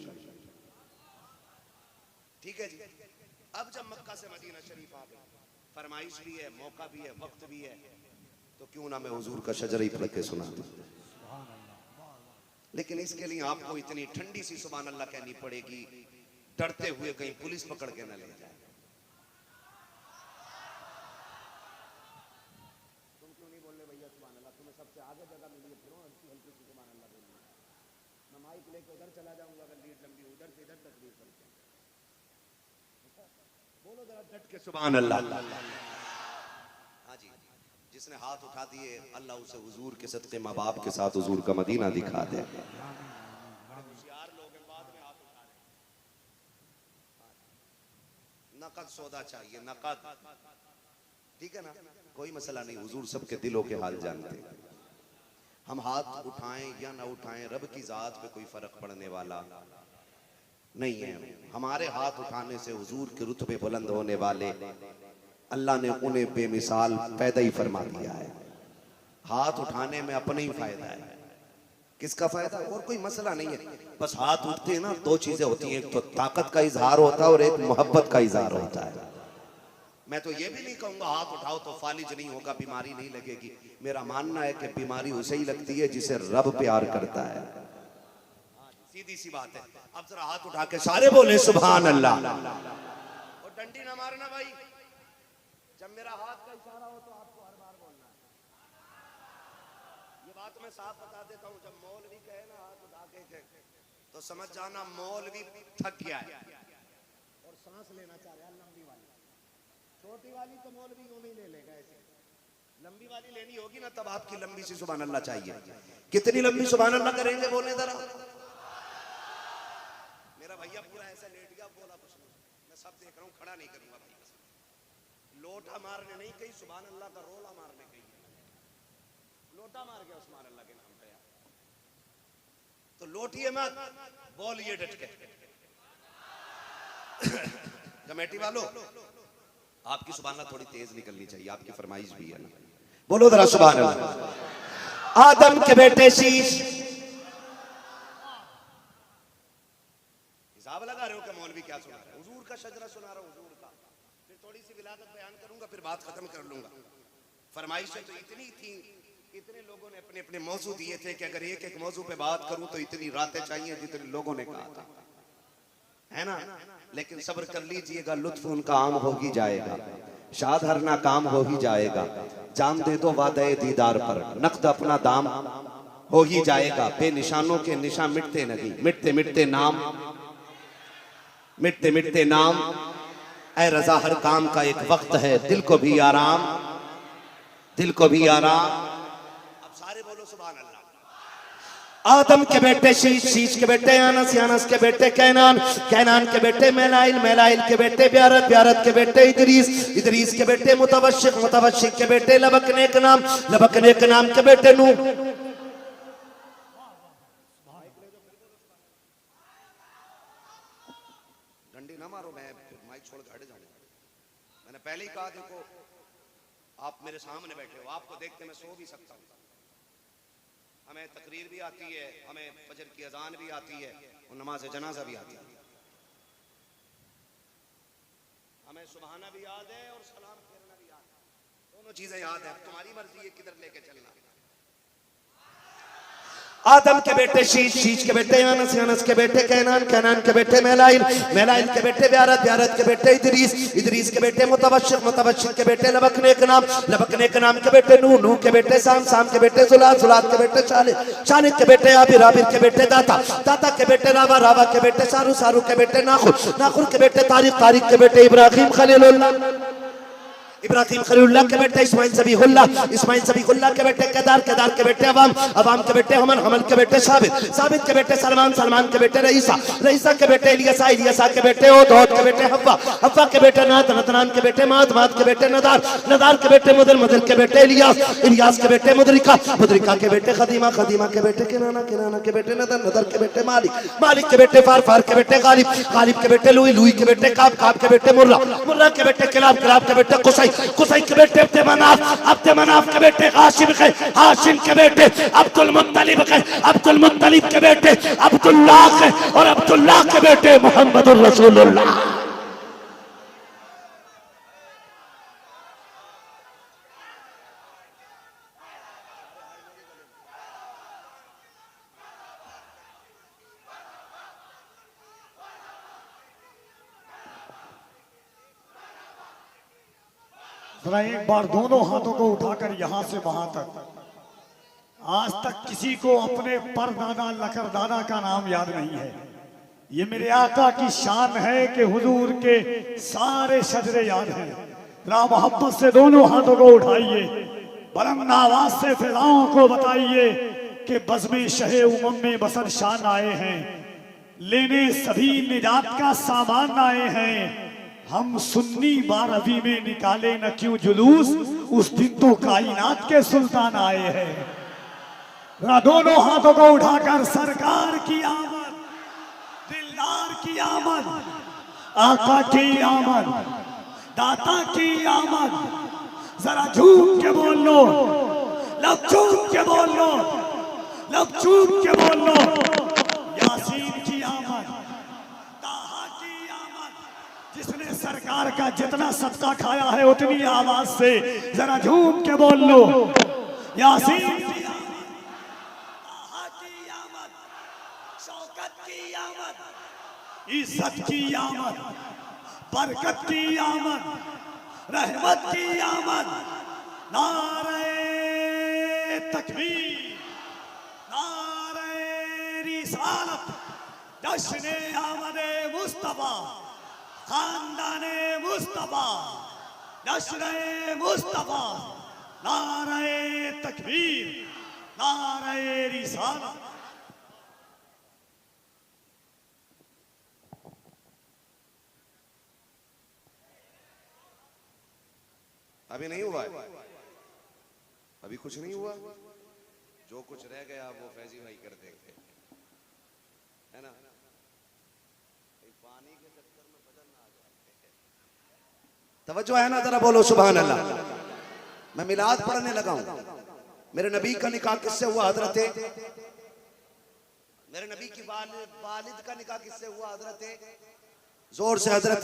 ठीक है जी। अब जब मक्का से मदीना शरीफ आ गई, फरमाइश भी है, मौका भी है, वक्त भी है, तो क्यों ना मैं हुजूर का शजर ही पढ़ के सुना दूं। लेकिन इसके लिए आपको इतनी ठंडी सी सुभान अल्लाह कहनी पड़ेगी, डरते हुए कहीं पुलिस पकड़ के न ले जाए। तुम क्यों नहीं बोल रहे भैया सुभान अल्लाह, तुम्हें सबसे आगे जगह मिली है, फिर हल्की हल्की सी सुभान अल्लाह बोलिए। मैं माइक लेके उधर चला जाऊंगा, अगर लीड लंबी उधर से इधर तकलीफ करके बोलो जरा डट के सुभान अल्लाह। हाँ जी, जिसने हाथ उठा दिए अल्लाह उसे हुजूर के सदके माँ बाप के साथ हुजूर का मदीना दिखा दे। नकद सौदा चाहिए, नकद, ठीक है ना, कोई मसला नहीं, हुजूर सबके दिलों के हाल जानते हैं। हम हाथ उठाएं या ना उठाएं रब की जात पे कोई फर्क पड़ने वाला नहीं है। हमारे हाथ उठाने से हुजूर के रुतबे बुलंद होने वाले अल्लाह ने उन्हें बेमिसाल पैदा ही फरमा दिया है। हाथ उठाने में अपना ही फायदा है, किसका फायदा? और कोई मसला नहीं है, बस हाथ उठते हैं ना, दो चीजें होती हैं, एक तो ताकत का इजहार होता है और एक मोहब्बत का इजहार होता है। मैं तो ये भी नहीं कहूंगा हाथ उठाओ तो फालिज नहीं होगा, बीमारी नहीं लगेगी। मेरा मानना है कि बीमारी उसे ही लगती है जिसे रब प्यार करता है। सीधी सी बात है। अब जरा हाथ उठा के सारे बोले सुभान अल्लाह, और डंडी ना मारना भाई। जब मेरा हाथ का इशारा हो तो आपको हर बार बोलना है। ये बात मैं साफ बता देता हूँ, जब मौलवी कहे ना हाथ उठा के तो समझ जाना मौलवी थक गया है और सांस लेना चाह रहा है। लंबी वाली, छोटी वाली तो मौलवी यूं नहीं ले लेगा, ऐसे लंबी वाली लेनी होगी ना, तब आपकी लंबी सी सुभान अल्लाह चाहिए। कितनी लंबी सुभान अल्लाह करेंगे बोले जरा। मेरा भैया पूरा ऐसा लेट गया, बोला कुछ नहीं, मैं सब देख रहा हूँ, खड़ा नहीं करूंगा भाई। लोटा मारने नहीं कहीं, सुभान अल्लाह का रोला मारने कहीं। लोटा मार गया उस्मान अल्लाह के नाम पे यार, तो लोटिए मत, बोलिए डट के। कमेटी वालों, आपकी सुभान अल्लाह थोड़ी तेज निकलनी चाहिए, आपकी फरमाइश भी है ना, बोलो जरा सुभान अल्लाह। आदम के बेटे शीश, हिसाब लगा रहे हो कि मौलवी क्या सुना रहे? हुजूर का शजरा सुना रहा हूं, हुजूर का। फिर थोड़ी सी विलादत बयान करूंगा, फिर बात खत्म कर लूंगा। फरमाइशें तो इतनी थी, इतने लोगों ने अपने अपने मौजू दिए थे कि अगर एक एक मौजू पे बात करूं तो इतनी रातें चाहिए जितने लोगों ने कहा था, है ना। लेकिन सब्र कर लीजिएगा, लुत्फ उनका आम हो ही जाएगा, शाद हर ना काम हो ही जाएगा। जाम दे दो वादे दीदार पर, नकद अपना दाम हो ही जाएगा। बेनिशानों के निशान मिटते नहीं, मिटते मिटते नाम, मिटते मिटते नाम। ऐ रजा हर काम का एक वक्त है, दिल को भी आराम, दिल को भी आराम। अब सारे बोलो सुभान अल्लाह। आदम के बेटे शीश, शीश के बेटे अनस, अनस के बेटे कैनान, कैनान के बेटे मेलाइल, मेलाइल के बेटे ब्यारत, ब्यारत के बेटे इदरीस, इदरीस के बेटे मुतवश्शिक, मुतवश्शिक के बेटे लबकने के नाम, लबकने के नाम के बेटे नूह। डंडी ना मारो, मैं माइक छोड़ के हट जाऊंगा। मैंने पहले ही कहा, देखो आप मेरे सामने बैठे हो, आपको देख के मैं सो भी सकता हूँ। हमें तकरीर भी आती है, हमें फजर की अजान भी आती है और नमाज जनाजा भी आती है। हमें सुबहाना भी याद है और सलाम फेरना भी याद है, दोनों चीजें याद है। तुम्हारी मर्जी है किधर लेके चलना। आदम के बेटे शीश, शीश के बेटे अनस, अनस के बेटे कैनान, कैनान के बेटे मेलाइल, मेलाइल के बेटे ब्यारत, ब्यारत के बेटे इदरीस, इदरीस के बेटे मुतवश्शिक, मुतवश्शिक के बेटे लबकने के नाम, लबकने के नाम के बेटे नूह, नूह के बेटे साम, साम के बेटे जुलाद, जुलाद के बेटे शालिद, शालिद के बेटे आबिर, आबिर के बेटे दाता, दाता के बेटे रावा, रावा के बेटे सारू, सारू के बेटे नाखुर, नाखुर के बेटे तारिक, तारिक के बेटे इब्राहिम खलीलुल्लाह, इब्राहिम खलीलुल्लाह के बेटे इस्माइल सबीहुल्लाह, इस्माइल सबीहुल्लाह के बेटे केदार, केदार के बेटे अवाम, अवाम के बेटे हमन, हमन के बेटे साबित, साबित के बेटे सलमान, सलमान के बेटे रईसा, रईसा के बेटे इलियासा, इलियासा के बेटे ओद, ओद के बेटे हव्वा, हव्वा के बेटे नात, नतनान के बेटे माद, माद के बेटे नदार, नदार के बेटे मुदल, मुदल के बेटे इलियास, इलियास के बेटे मुदरिका, मुदरिका के बेटे खदीमा, खदीमा के बेटे किनाना, किनाना के बेटे नदर, नदर के बेटे मालिक, मालिक के बेटे फार, फार के बेटे गालिब, गालिब के बेटे लुई, लुई के बेटे काब, काब के बेटे मुर्रा, मुर्रा के बेटे किलाब, किलाब के बेटे कुसै, कुसै के बेटे अब्द मनाफ, अब्द मनाफ के बेटे हाशिम के, हाशिम के बेटे अब्दुल मुत्तलिब के, अब्दुल मुत्तलिब के बेटे अब्दुल्लाह के, और अब्दुल्लाह के बेटे मुहम्मदुर रसूलुल्लाह। जरा एक बार दोनों हाथों को उठाकर यहां से वहां तक, आज तक किसी को अपने परदादा लकरदादा का नाम याद नहीं है। ये मेरे आका की शान है कि हुजूर के सारे शजरे याद हैं। जरा मोहब्बत से दोनों हाथों को उठाइए, बुलंद आवाज से फिजाओं को बताइए कि बज़्म शहे उमम में बसर शान आए हैं, लेने सभी निजात का सामान आए हैं। हम सुन्नी बारहवीं में निकाले न क्यों जुलूस, उस दिन तो कायनात के सुल्तान आए हैं। दोनों हाथों को उठाकर सरकार की आमद, दिलदार की आमद, आका की आमद, दाता की आमद। जरा झूम के बोल लो, लब झूम के बोल लो, लब चूम के बोल लो, यासीन की आमद, ताहा की आमद। जिसने सरकार का जितना सदका खाया है उतनी आवाज से जरा झूम के बोल लो, यासीन की आमद, ताहा की आमद, शौकत की आमद, इज्जत की आमद, बरकत की आमद, रहमत की आमद। नारे तकबीर, नारे रिसालत, जश्न आमदे मुस्तफा, खानदाने मुस्तफा, जश्न मुस्तफा। नारे तकबीर, नारे रिसालत। अभी नहीं हुआ है, अभी कुछ नहीं हुआ, जो कुछ रह गया वो फैजी भाई कर देंगे, है ना। पानी के चक्कर में बदल ना आ जाए। तवज्जो है ना, जरा बोलो सुभान अल्लाह। मैं मिलाद पढ़ने लगा हूं। मेरे नबी का निकाह किससे हुआ हजरत? मेरे नबी की वालिद का निकाह किससे हुआ हजरत? जोर से हजरत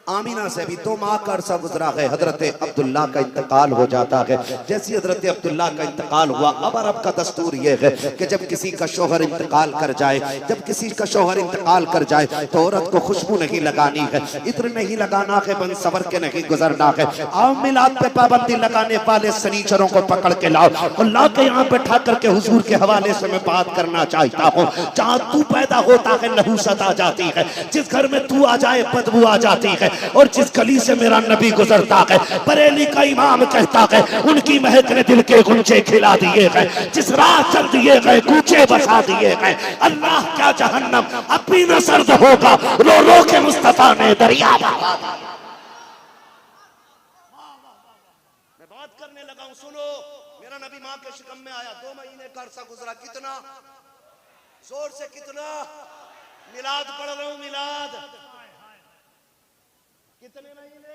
आमीना से। भी 2 माह का अरसा गुजरा है, हजरत अब्दुल्ला का इंतकाल हो जाता है। जैसे हजरत अब्दुल्ला का इंतकाल हुआ, अब अरब का दस्तूर यह है कि जब किसी का शौहर इंतकाल कर जाए, जब किसी का शौहर इंतकाल कर जाए तो औरत को खुशबू नहीं लगानी है, इत्र नहीं लगाना है, बन सवर के नहीं गुजरना है। आओ मिलाद पे पाबंदी लगाने वाले सनीचरों को पकड़ के लाओ और ला के यहाँ बैठा करके हुजूर के हवाले से मैं बात करना चाहता हूँ। जहाँ तू पैदा होता है नहूसत आ जाती है, जिस घर में तू आ जाए बदबू आ जाती है, और जिस गली से मेरा नबी गुजरता है बरेली का इमाम कहता है उनकी महक ने दिल के गुंजे खिला दिए गए, जिस राह चल दिए गए कूचे बसा दिए गए। अल्लाह क्या जहन्नम अब भी न सर्द होगा, रो रो के मुस्तफा ने दरिया। मैं बात करने लगा हूं, सुनो। मेरा नबी मां के शिकम में आया, 2 महीने का अरसा गुजरा। कितना जोर से, कितना मिलाद पढ़ रहा हूं, मिलाद। कितने महीने?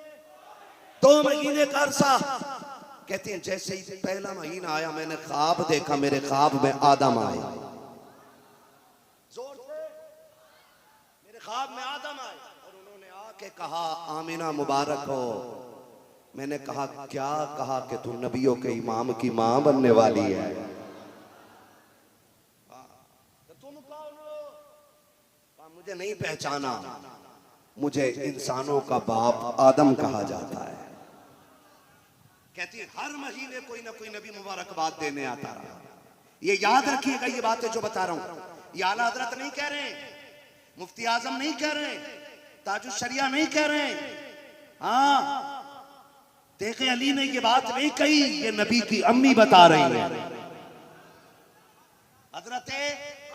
2 महीने का अरसा। कहते हैं जैसे ही पहला महीना आया मैंने ख्वाब देखा, मेरे ख्वाब में आदम आए। जोर से, मेरे ख्वाब में आदम आए और उन्होंने आके कहा आमीना मुबारक हो। मैंने कहा क्या? कहा कि तू नबियों के इमाम की मां बनने वाली है। तुम कौन हो? मुझे नहीं पहचाना, मुझे इंसानों का बाप आदम कहा जाता है। कहती है हर महीने कोई ना कोई नबी मुबारकबाद देने आता रहा। ये याद रखिएगा, ये बातें जो बता रहा हूं ये आला हजरत नहीं कह रहे, मुफ्ती आजम नहीं कह रहे, ताजुल शरिया नहीं कह रहे। हाँ, देखे अली ने ये बात नहीं कही, ये नबी की अम्मी बता रही है, हजरत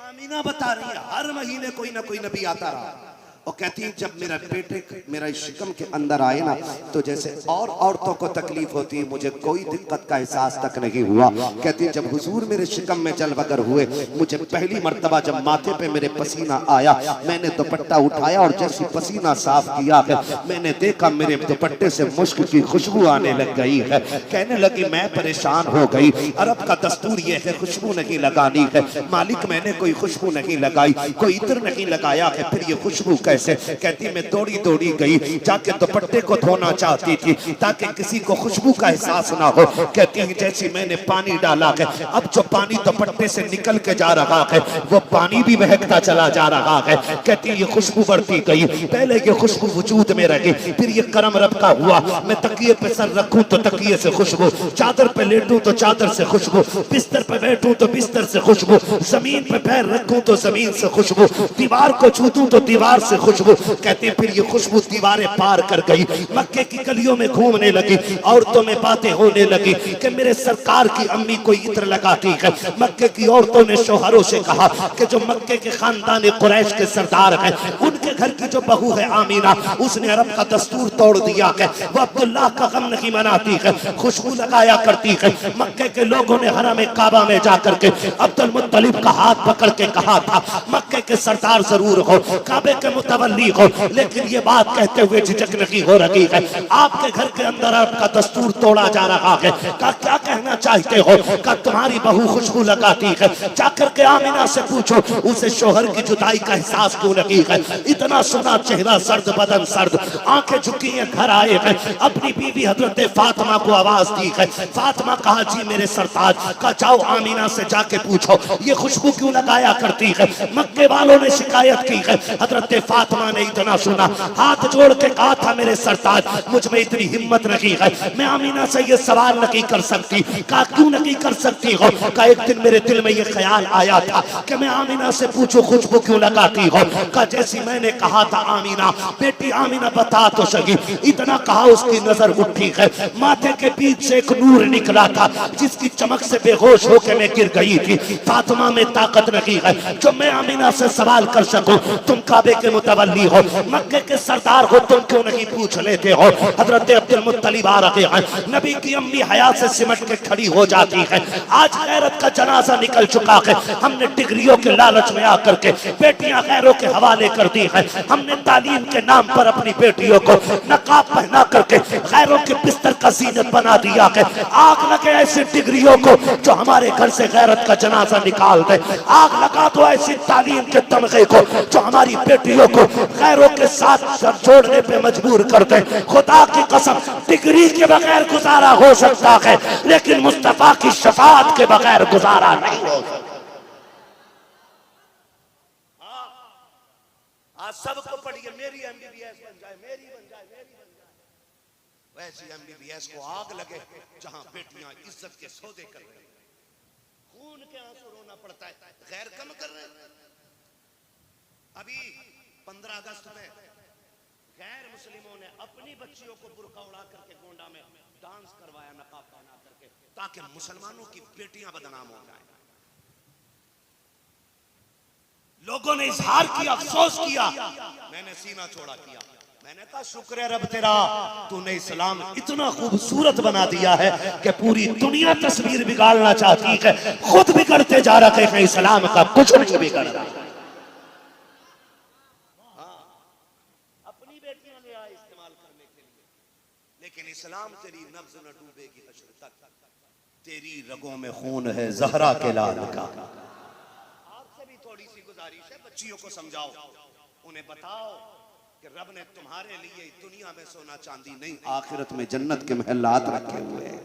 आमीना बता रही है। हर महीने कोई ना कोई नबी आता रहा। और कहती है जब मेरा बेटे मेरा शिकम के अंदर आए ना तो जैसे और औरतों को तकलीफ होती है, मुझे कोई दिक्कत का एहसास तक नहीं हुआ। कहती है जब हुजूर मेरे शिकम में जलवगर हुए, मुझे पहली मर्तबा जब माथे पे मेरे पसीना आया, मैंने दुपट्टा उठाया और जैसे पसीना साफ किया है मैंने देखा मेरे दुपट्टे से मुश्क की खुशबू आने लग गई है। कहने लगी मैं परेशान हो गई, अरब का दस्तूर ये है खुशबू नहीं लगानी है, मालिक मैंने कोई खुशबू नहीं लगाई, कोई इत्र नहीं लगाया है, फिर ये खुशबू कैसे? कहती मैं दौड़ी दौड़ी गई, जाके दुपट्टे को धोना चाहती थी ताकि किसी को खुशबू का एहसास ना हो। कहती है जैसे मैंने पानी डाला है, अब जो पानी दुपट्टे से निकल के जा रहा है वो पानी भी बहकता चला जा रहा है। कहती है ये खुशबू बढ़ती गई, पहले ये खुशबू वजूद में रही, फिर ये करम रब का हुआ। मैं तकिए पे सर रखूं तो तकिए से खुशबू, चादर पे लेटूं तो चादर से खुशबू, बिस्तर पे बैठूं तो बिस्तर से खुशबू, जमीन पे पैर रखूं तो जमीन से खुशबू, दीवार को छूतूं तो दीवार से खुशबू। कहते फिर ये खुशबू दीवारें पार कर गई, मक्के की गलियों में घूमने लगी, औरतों में बातें होने लगी कि मेरे सरकार की अम्मी कोई इत्र लगाती है। मक्के की औरतों ने शौहरों से कहा कि जो मक्के के खानदान कुरैश के सरदार हैं उनके घर की जो बहू है आमीना, उसने अरब का दस्तूर तोड़ दिया है, वो अब्दुल्लाह का गम नहीं मनाती है, खुशबू लगाया करती है। मक्के के लोगों ने हरम काबा में जाकर के अब्दुल मुत्तलिब का हाथ पकड़ के कहा था मक्के के सरदार जरूर हो, काबे के मुतवल्ली हो, लेकिन ये बात कहते हुए झिझक नहीं हो रही है। आपके घर के अंदर आपका दस्तूर तोड़ा जा रहा है। का क्या कहना चाहते हो? का तुम्हारी बहू खुशबू लगाती है, जाकर के आमिना से पूछो उसे शोहर की जुदाई का एहसास क्यों नहीं है। इतना सुना चेहरा सर्द, बदन सर्द, आंखें झुकी हैं, घर आए हैं, अपनी बीवी हजरत फातिमा को आवाज दी है। फातिमा कहा जी मेरे सरताज, का जाओ आमिना से जाके पूछो ये खुशबू क्यों लगाया करती है, मक्के वालों ने शिकायत की है। हजरत फातिमा ने इतना सुना, हाथ जोड़ के कहा था मेरे सरताज मुझ में इतनी हिम्मत नहीं है, मैं आमिना से ये सवाल नहीं कर सकती। कहा क्यों नहीं कर सकती हो? का एक दिन मेरे दिल में ये ख्याल आया था कि मैं आमिना से पूछूं खुशबू क्यों लगाती हो। का जैसी मैंने कहा था आमिना, बेटी आमिना बता तो सही। इतना कहा उसकी नजर उठी है, माथे के बीच से एक नूर निकला था जिसकी चमक से बेहोश होकर मैं गिर गई थी। फातिमा में ताकत नहीं है जो मैं आमिना से सवाल कर सकूं। तुम काबे के मुतवल्ली हो, मक्के के सरदार हो, तुम क्यों नहीं पूछ लेते हो? हजरत अब्दुल मुत्तलिब आ रहे हैं, नबी की अम्मी हयात से सिमट के खड़ी हो जाती है। आज गैरत का जनाजा निकल चुका है, हमने डिग्रियों के लालच में आकर के बेटियां गैरों के हवाले कर दी है। हमने तालीम के नाम पर अपनी बेटियों को नकाब पहना करके गैरों के बिस्तर का जीनत बना दिया है। आग लगे ऐसी डिग्रियों को जो हमारे घर से गैरत का जनाजा निकाल दे। आग लगा दो ऐसी तालीम के तमगे को जो हमारी बेटियों को गैरों के साथ सर जोड़ने पे मजबूर कर दे। खुदा की कसम डिग्री के बगैर गुजारा हो सकता है, लेकिन मुस्तफा की शफाअत के बगैर गुजारा नहीं हो सकता। आज सबको पढ़िए मेरी एमबीबीएस बन जाए, मेरी बन जाए, मेरी बन जाए। वैसी एमबीबीएस को आग लगे जहां बेटियां इज्जत के सौदे कर रही हैं, खून के आंसू रोना पड़ता है, गैर कम कर रहे हैं। अभी 15 अगस्त में गैर मुस्लिमों ने अपनी बच्चियों को बुर्का उड़ा करके गोंडा में डांस करवाया नकाब पहना करके, ताकि मुसलमानों की बेटियां बदनाम हो जाएं। लोगों ने इजहार किया, अफसोस किया, मैंने सीना चौड़ा किया। मैंने कहा शुक्र है रब तेरा, तूने इस्लाम इतना खूबसूरत बना दिया है कि पूरी दुनिया तस्वीर बिगाड़ना चाहती है, खुद बिगड़ते जा रहे हैं, इस्लाम का कुछ नहीं बिगड़ रहा। अपनी बेटियां ले आए इस्तेमाल करने के लिए, लेकिन इस्लाम तेरी नब्ज न डूबेगी हश्र तक, तेरी रगों में खून है ज़हरा के लाल का। आपसे भी थोड़ी सी गुजारिश है, बच्चियों को समझाओ, उन्हें बताओ कि रब ने तुम्हारे लिए दुनिया में सोना चांदी नहीं, आखिरत में जन्नत के महलात रखे हुए हैं।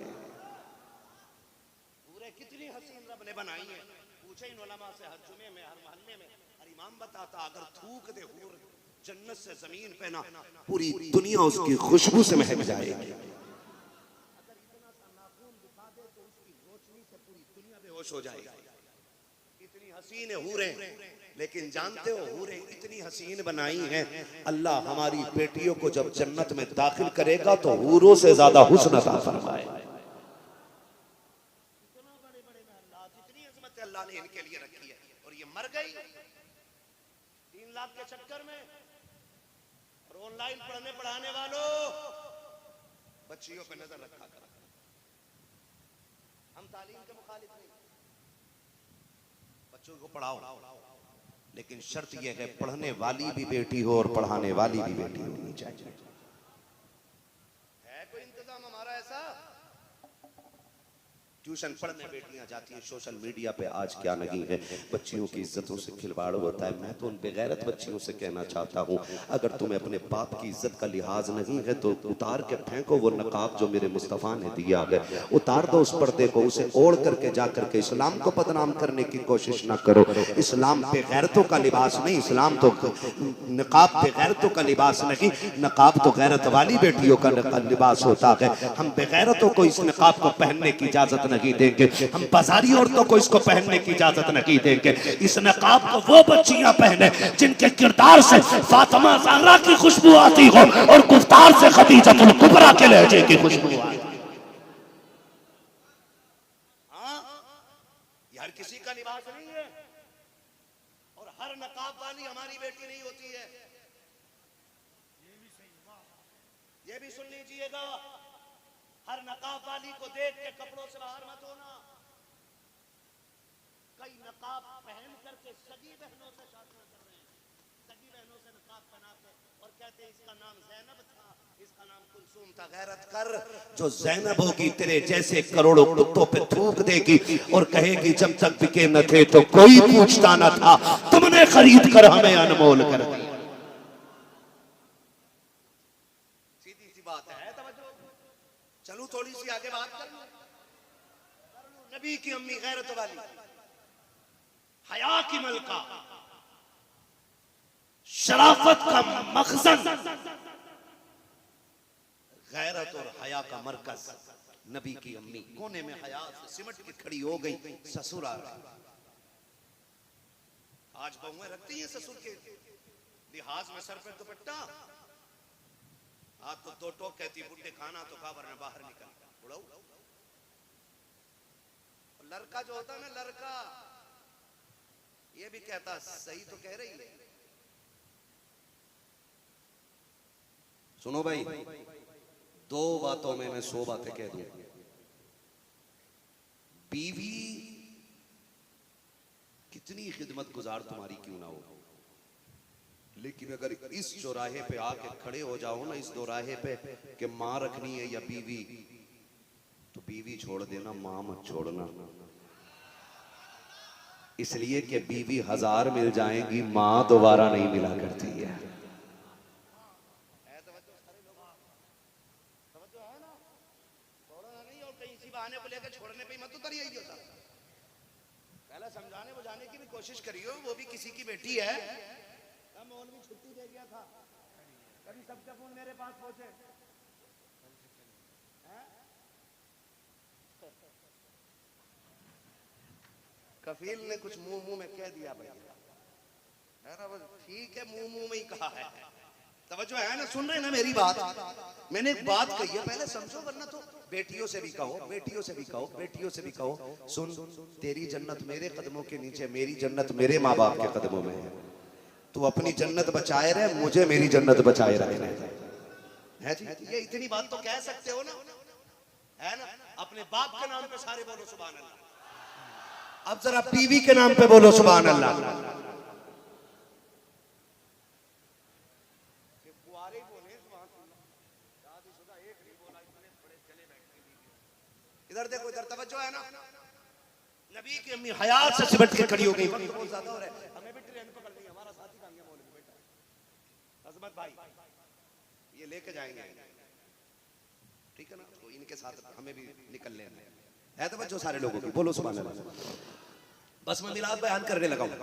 पूरे कितनी हसीन रब ने बनाई है। पूछे इन उलमा से, हर जुमे में, हर मोहल्ले में हर इमाम बताता, अगर थूक दे हूर जन्नत से जमीन पे ना, पूरी दुनिया उसकी खुशबू से महक जाएगी। अगर इतना सा नाखून दिखा दे तो उसकी रोशनी से पूरी दुनिया बेहोश हो जाएगी। इतनी हसीन हूरें, लेकिन जानते हो हूरें इतनी हसीन बनाई हैं, अल्लाह हमारी बेटियों को जब जन्नत में दाखिल करेगा तो हूरों से ज्यादा हुस्न अता फरमाए। इतना बड़े बड़े महल्लात, इतनी अजमत अल्लाह ने इनके लिए रखी है, और ये मर गई 3 लाख के चक्कर में। और ऑनलाइन पढ़ने पढ़ाने वालों, बच्चियों पे नजर रखा करो। हम तालीम के मुखालिफ नहीं, बच्चों को पढ़ाओ, लेकिन शर्त यह है पढ़ने वाली भी बेटी हो और पढ़ाने वाली भी बेटी होनी चाहिए। है कोई इंतजाम हमारा ऐसा? ट्यूशन पढ़ने बेटियां जाती हैं, सोशल मीडिया पे आज क्या नहीं है, बच्चियों की इज्जतों से खिलवाड़ होता है। मैं तो उन बेगैरत बच्चियों से कहना चाहता हूँ, अगर तुम्हें अपने बाप की इज्जत का लिहाज नहीं है तो उतार के फेंको वो नकाब जो मेरे मुस्तफ़ा ने दिया है, उतार दो उस पर्दे को, उसे ओढ़ करके जा करके इस्लाम को बदनाम करने की कोशिश ना करो। इस्लाम बेगैरतों का लिबास नहीं, इस्लाम तो नकाब बेगैरतों का लिबास नहीं, नकाब तो गैरत वाली बेटियों का लिबास होता है। हम बेगैरतों को इस नकाब को पहनने की इजाजत नहीं देंगे, हम बाजारी औरतों को इसको पहनने की इजाजत नहीं देंगे। इस नकाब को वो बच्चियां पहने जिनके किरदार से फातिमा ज़हरा की खुशबू आती हो और गुफ्तार से खदीजतुल कुबरा के लहजे की खुशबू आती हो। हर किसी का लिबास नहीं है, और हर नकाब वाली हमारी बेटी नहीं होती है, ये भी सुन लीजिएगा। हर नकाब वाली को देख के कपड़ों से बाहर मत होना। कई नकाब पहन करके सगी बहनों से शादियां कर रहे हैं, सगी बहनों से नकाब पहना इसका नाम ज़ैनब था, इसका नाम कुलसूम था। गैरत कर, जो ज़ैनब होगी तेरे जैसे करोड़ों कुत्तों पे थूक देगी और कहेगी जब तक बिके न थे तो कोई पूछता न था, तुमने खरीद कर हमें अनमोल कर दिया। सीधी सी बात है, तवज्जो। चलूं थोड़ी सी आगे बात कर लूं। नबी की अम्मी गैरत वाली, हया की मलका, शराफत का मखजन, गैरत और हया का मरकज, नबी की अम्मी कोने में हया से सिमट के खड़ी हो गई। ससुर आ रहा। आज बहुएं रखती हैं ससुर के लिहाज में सर पे दुपट्टा, आज तो दो टोक कहती बुड्ढे खाना तो खा वरना बाहर निकल। उड़ाऊ लड़का जो होता है ना, लड़का ये भी कहता सही तो कह रही है। सुनो भाई, दो बातों में मैं 100 बातें कह दूं। बीवी कितनी खिदमत गुजार तुम्हारी क्यों ना हो, लेकिन अगर इस चौराहे पे आके खड़े हो जाओ ना, इस दोराहे पे कि मां रखनी है या बीवी, तो बीवी छोड़ देना, मां मत छोड़ना। इसलिए कि बीवी 1000 मिल जाएंगी, मां दोबारा नहीं मिला करती है। छोड़ने पे मत उतरिए, पहले समझाने बुझाने की भी कोशिश करियो। वो भी किसी की बेटी है। मौलवी छुट्टी दे गया था, कभी सबके फोन मेरे पास पहुंचे। कफील ने कुछ मुंह मुंह में कह दिया भाई, है ना? ठीक है, मुंह मुंह में ही कहा है। तवज्जो है ना, सुन रहे हैं ना मेरी बात? मैंने एक बात कही है, पहले समझो, वरना तो बेटियों से भी कहो, बेटियों से भी कहो, बेटियों से भी कहो। सुन, तेरी जन्नत मेरे कदमों के नीचे, मेरी जन्नत मेरे माँ बाप के कदमों में है। तू अपनी जन्नत बचाए रहे, मुझे मेरी जन्नत बचाए रखना है जी। ये इतनी बात तो कह सकते हो ना, है ना? अपने बाप के नाम पे सारे बोलो सुभान अल्लाह। अब जरा बीवी के नाम पे बोलो सुभान अल्लाह। इधर देखो, इधर तवज्जो है ना। नबी की अम्मी हयात से सिमट के खड़ी हो गई। वक्त बहुत ज्यादा हो रहा है, हमें भी ट्रेन पकड़नी है। हमारा साथी कहां गया? मौलवी बेटा अजमत भाई, ये लेके जाएंगे, ठीक है ना? तो इनके साथ हमें भी निकल लेना है। तवज्जो सारे लोगों की, बोलो सुभान अल्लाह। बस मैं मिलाद बयान करने लगा हूं,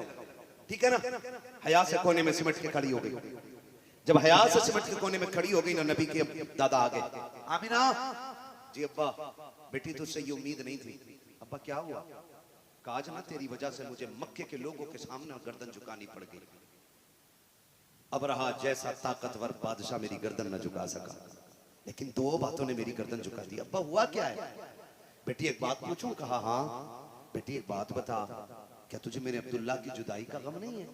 ठीक है ना? हया से कोने में सिमट के खड़ी हो गई। जब हया से सिमट के कोने में खड़ी हो गई ना, नबी के दादा आ गए। आमिना जी, अब्बा बेटी तुझसे ये उम्मीद नहीं थी। अब्बा क्या हुआ? कहा ना, तेरी वजह से मुझे मक्के के लोगों के सामने गर्दन झुकानी पड़ गई। अब रहा जैसा ताकतवर बादशाह मेरी गर्दन न झुका सका, लेकिन 2 बातों ने मेरी गर्दन झुका दी। अब्बा हुआ क्या है? बेटी एक बात पूछूं? कहा हाँ। बेटी एक बात बता, क्या तुझे मेरे अब्दुल्ला की जुदाई का गम नहीं है?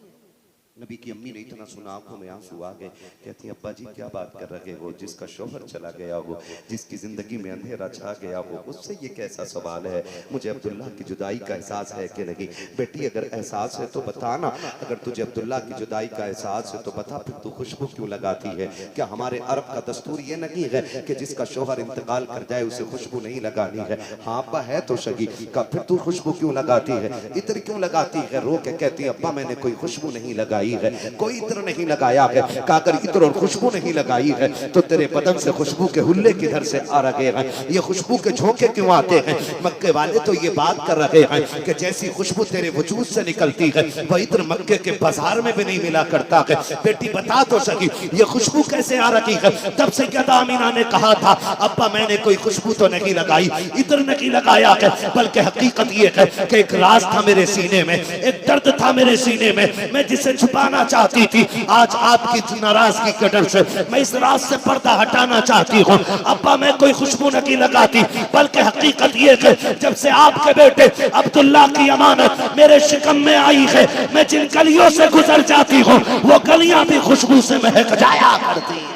नबी की अम्मी ने इतना सुना, आंखों में आंसू आ गए। कहती अब्बा जी क्या बात कर रहे हो? जिसका शोहर चला गया हो, जिसकी जिंदगी में अंधेरा छा गया हो, उससे ये कैसा सवाल है? मुझे अब्दुल्ला की जुदाई का एहसास है कि नहीं? बेटी अगर एहसास है तो बता ना। अगर तुझे अब्दुल्ला की जुदाई का एहसास है तो बता, फिर तू खुशबू क्यों लगाती है? क्या हमारे अरब का दस्तूर ये नहीं है कि जिसका शोहर इंतकाल कर जाए उसे खुशबू नहीं लगानी है? हाँ अब्बा है तो सही। का फिर तू खुशबू क्यों लगाती है? इत्र क्यों लगाती है? रो के कहती अब्बा मैंने कोई खुशबू नहीं लगाई है, कोई इत्र नहीं लगाया है। का अगर इत्र और खुशबू नहीं लगाई है तो तेरे बदन से खुशबू के हुल्ले किधर से आ रहे हैं? ये खुशबू के झोंके क्यों आते हैं? मक्के वाले तो ये बात कर रहे हैं कि जैसी खुशबू तेरे वजूद से निकलती है वह इत्र मक्के के बाजार में भी नहीं मिला करता है। बेटी बता तो सकी ये खुशबू कैसे आ रही है? तब से सैयदा आमिना ने कहा था अब्बा मैंने कोई खुशबू तो नहीं लगाई, इत्र नहीं लगाया है, बल्कि हकीकत ये है कि एक राज था मेरे सीने में, एक दर्द था मेरे सीने में, मैं जिसे छुपाना चाहती थी। आज आपकी नाराजगी के डर से मैं इस राज से पर्दा हटाना चाहती हूँ। अब्बा मैं कोई खुशबू नहीं लगाती, बल्कि हकीकत ये है जब से आपके बेटे अब्दुल्ला की अमानत मेरे शिकम में आई है, मैं जिन गलियों से गुजर जाती हूँ वो गलियां भी खुशबू से महक जाया करती हैं।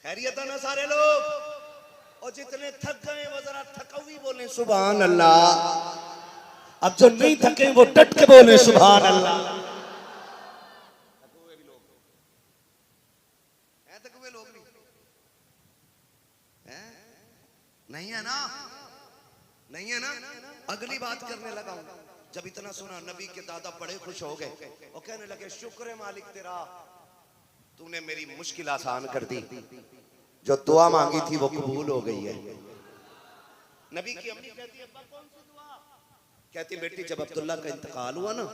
खैरियत है ना सारे लोग? और जितने थक गए वो जरा थकवी बोले सुभान अल्लाह। अब जो नहीं थके वो डट के बोले सुभान अल्लाह। थके हुए लोग भी नहीं है ना? नहीं है ना? अगली बात करने लगा हूं। जब इतना सुना नबी के दादा बड़े खुश हो गए और कहने लगे शुक्र है मालिक तेरा, तूने मेरी मुश्किल आसान कर दी। जो दुआ मांगी थी वो कबूल हो गई है। नबी की अम्मी कहती है अब्बा कौन सी दुआ? कहती बेटी जब अब्दुल्ला का इंतकाल हुआ ना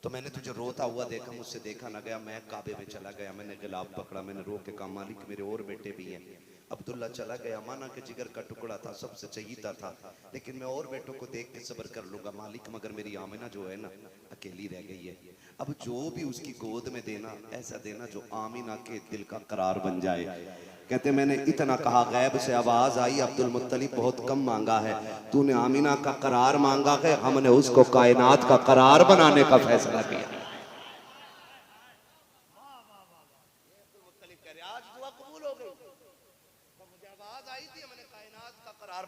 तो मैंने तुझे रोता हुआ देखा, मुझसे देखा ना गया। मैं काबे में चला गया, मैंने गिलाफ पकड़ा, मैंने रो के कहा मालिक मेरे और बेटे भी हैं। अब्दुल्ला चला गया, माना के जिगर का टुकड़ा था, सबसे चहीता था, लेकिन मैं और बेटों को देख के सब्र कर लूंगा मालिक, मगर मेरी आमिना जो है ना अकेली रह गई है। अब जो भी उसकी गोद में देना ऐसा देना जो आमिना के दिल का करार बन जाए। कहते मैंने इतना कहा, गैब से आवाज आई अब्दुल मुत्तलिब बहुत कम मांगा है, तूने आमिना का करार मांगा है, हमने उसको कायनात का करार बनाने का फैसला किया।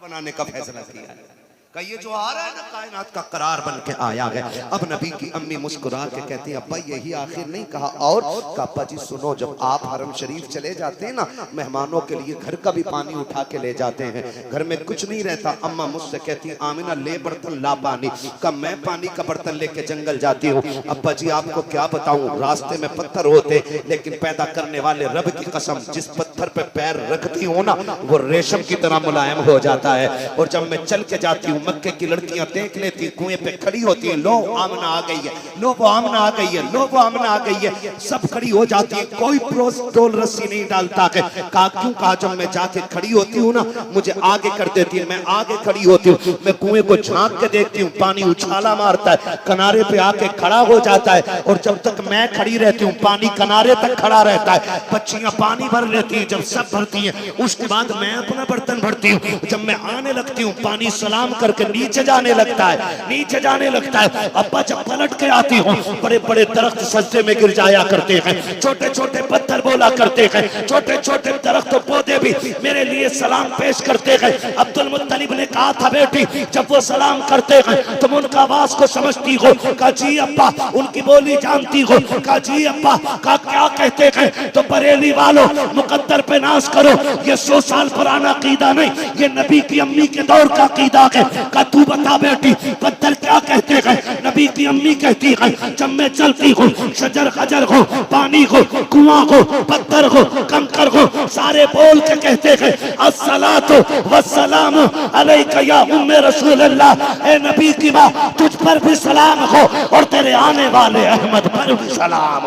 बनाने का फैसला किया है का ये जो आ रहा है ना कायनात का करार बन के आया है। अब नबी की अम्मी मुस्कुरा के कहती है अब्बा यही आखिर नहीं कहा? और का अब्बा जी सुनो, जब आप हरम शरीफ चले जाते हैं ना मेहमानों के लिए घर का भी पानी उठा के ले जाते हैं, घर में कुछ नहीं रहता। अम्मा मुझसे कहती है आमिना ले बर्तन ला पानी का, मैं पानी का बर्तन लेके जंगल जाती हूँ। अब्बा जी आपको क्या बताऊं, रास्ते में पत्थर होते लेकिन पैदा करने वाले रब की कसम जिस पत्थर पे पैर रखती हूँ ना वो रेशम की तरह मुलायम हो जाता है। और जब मैं चल के जाती हूँ मक्के की लड़कियां देख लेती, कुएं पे खड़ी होती है, लो आमना आ गई है, लो वो आमना आ गई है, लो वो आमना आ गई है, सब खड़ी हो जाती है, कोई टोल रस्सी नहीं डालता है। कहा क्यों? कहा जब मैं जाके खड़ी होती हूँ ना मुझे आगे कर देती है, मैं आगे खड़ी होती हूँ, मैं कुएं को झांक के देखती हूँ, पानी उछाला मारता है, किनारे पे आके खड़ा हो जाता है, और जब तक मैं खड़ी रहती हूँ पानी किनारे तक खड़ा रहता है। बच्चियां पानी भर लेती हैं, जब सब भरती हैं उसके बाद मैं अपना बर्तन भरती हूँ। जब मैं आने लगती हूँ पानी सलाम करके नीचे जाने लगता है, नीचे जाने लगता है। अब्बा जब पलट के आती हूँ बड़े बड़े दरख्त सजदे में गिर जाया करते हैं, छोटे छोटे पत्थर बोला करते हैं, छोटे छोटे दरख्त पौधे भी मेरे लिए सलाम पेश करते हैं। अब्दुल मुत्तलिब ने कहा था बेटी जब वो सलाम करते हैं तुम उनका आवाज को समझती हो? कहा जी अब्बा। उनकी बोली जानती हो? कहा जी अब्बा। कहा क्या कहते हैं? तो बरेली वालों मुकद्दर पे नाज करो, ये 100 साल पुराना अकीदा नहीं, ये नबी की अम्मी के दौर का अकीदा है। का तू बता बेटी पत्थर क्या कहते हैं? नबी की अम्मी कहती है जब मैं चलती हूँ शजर खजर हो, पानी हो, कुआं हो, पत्थर हो, कंकर हो, सारे बोल के कहते हैं अस्सलातु वस्सलामु अलैका या उम्मे रसूलल्लाह। ए नबी की माँ तुझ पर भी सलाम हो और तेरे आने वाले अहमद पर भी सलाम।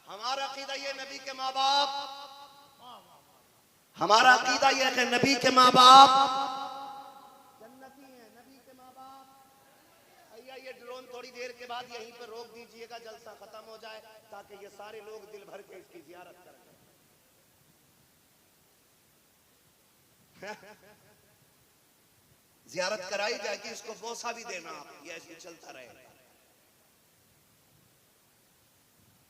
हमारा अकीदा ये नबी के माँ बाप, हमारा अकीदा ये है नबी के माँ बाप जन्नती हैं, नबी के माँ बाप। भैया ये ड्रोन थोड़ी देर के बाद यहीं पर रोक दीजिएगा, जलसा खत्म हो जाए ताकि ये सारे लोग दिल भर के इसकी जियारत करें। जियारत कराई जाएगी, इसको बोसा भी देना आप, ये ऐसे चलता रहेगा।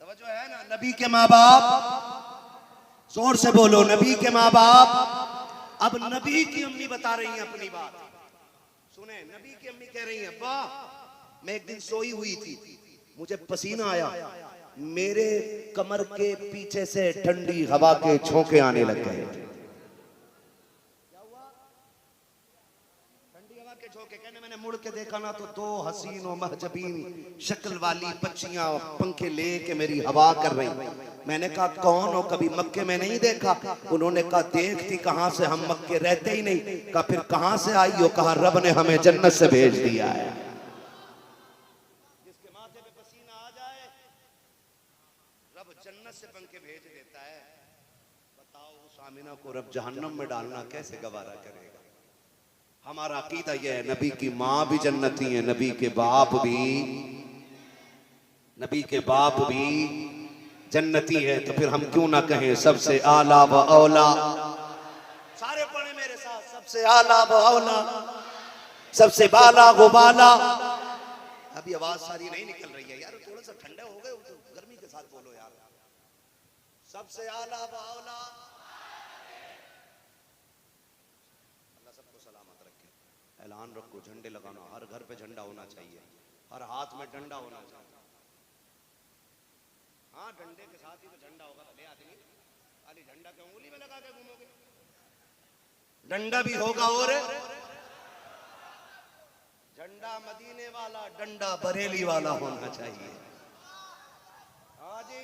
तवज्जो है ना? नबी के माँ बाप, जोर से बोलो नबी के माँ बाप। अब नबी की अम्मी बता रही हैं अपनी बात, सुने। नबी की अम्मी कह रही हैं वाह मैं एक दिन सोई हुई थी, मुझे पसीना आया, मेरे कमर के पीछे से ठंडी हवा के झोंके आने लग गए। कहने मैंने मुड़ के देखा ना तो 2 हसीन और महजबीन शक्ल वाली बच्चियां पंखे लेके मेरी हवा कर रही। मैंने कहा कौन हो, कभी मक्के में नहीं देखा? उन्होंने कहा देखती कहां से, हम मक्के रहते ही नहीं। कहा फिर कहां से आई हो? कहा रब ने हमें जन्नत से भेज दिया है। जिसके माथे पे पसीना आ जाए रब जन्नत से पंखे भेज देता है। बताओ उस आमिना को रब जहन्नम में डालना कैसे गवारा करेगा? हमारा अकीदा यह है नबी की माँ भी जन्नती है, नबी के बाप भी जन्नती है। तो फिर हम क्यों ना कहें सबसे आला व औला। सबसे आला बौला, सबसे बाला गुबाला। अभी आवाज सारी नहीं निकल रही है यार, थोड़ा सा ठंडा हो गए तो गर्मी के साथ बोलो यार। सबसे आला बौला, अल्लाह सबको सलामत रखे। ऐलान रखो, झंडे लगाना, हर घर पे झंडा होना चाहिए, हर हाथ में डंडा होना चाहिए। हाँ, डंडे के साथ ही तो झंडा होगा। भले आदमी खाली झंडा के उंगली में लगा के घूमोगे, डंडा भी होगा। और झंडा मदीने वाला, डंडा बरेली वाला होना चाहिए। हाँ जी,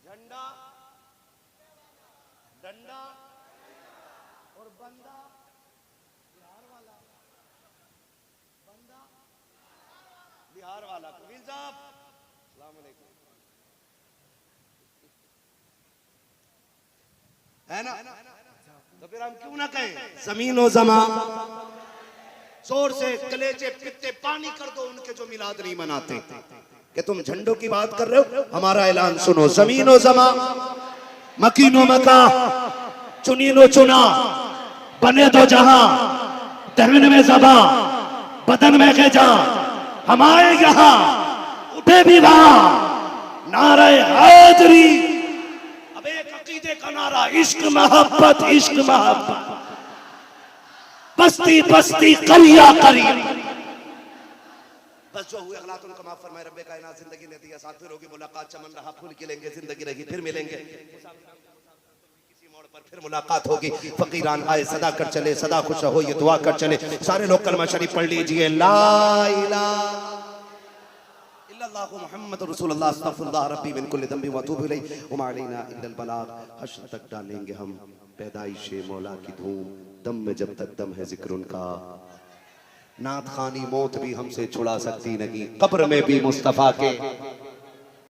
झंडा, डंडा और बंदा बिहार वाला, बंदा बिहार वाला। कबीर साहब अस्सलाम वालेकुम, है ना? तो फिर हम क्यों ना कहें जमीन और जमा, जोर से कलेजे पित्ते पानी कर दो उनके जो मिलाद नहीं मनाते। कि तुम झंडों की बात कर रहे हो, हमारा ऐलान सुनो। जमीन और जमा, मकीनो मका, चुनीनो चुना, बने दो जहां, दहन में जबा, बदन में गजा, हमारे यहाँ उठे भी वहां नारे हैदरी। अब एक अकीदे का नारा, इश्क मोहब्बत, इश्क मोहब्बत, बस्ती बस्ती करिया करिया। बस जो हुए अगला तुमको माफ फरमाए रब्बे कायनात। जिंदगी ने दिया साथ, फिर होगी मुलाकात, चमन रहा फूल खिलेंगे, जिंदगी रही फिर मिलेंगे, किसी मोड़ पर फिर मुलाकात होगी। फकीरान आए सदा कर चले, सदा खुश हो ये दुआ कर चले। सारे लोग कलमा शरीफ पढ़ लीजिए, ला इलाहा इल्लल्लाहु मुहम्मदुर रसूलुल्लाह, अस्तगफिरुल्लाह रब्बी मिन कुल्ली ज़ंबि व अतूबु इलैहि व मा अलैना इल्लल बलाग। हश्र तक डालेंगे हम पैदाइशे मौला की धूम, दम में जब तक दम है जिक्र उनका। नात खानी मौत भी हमसे छुड़ा सकती नहीं, कब्र में भी मुस्तफा के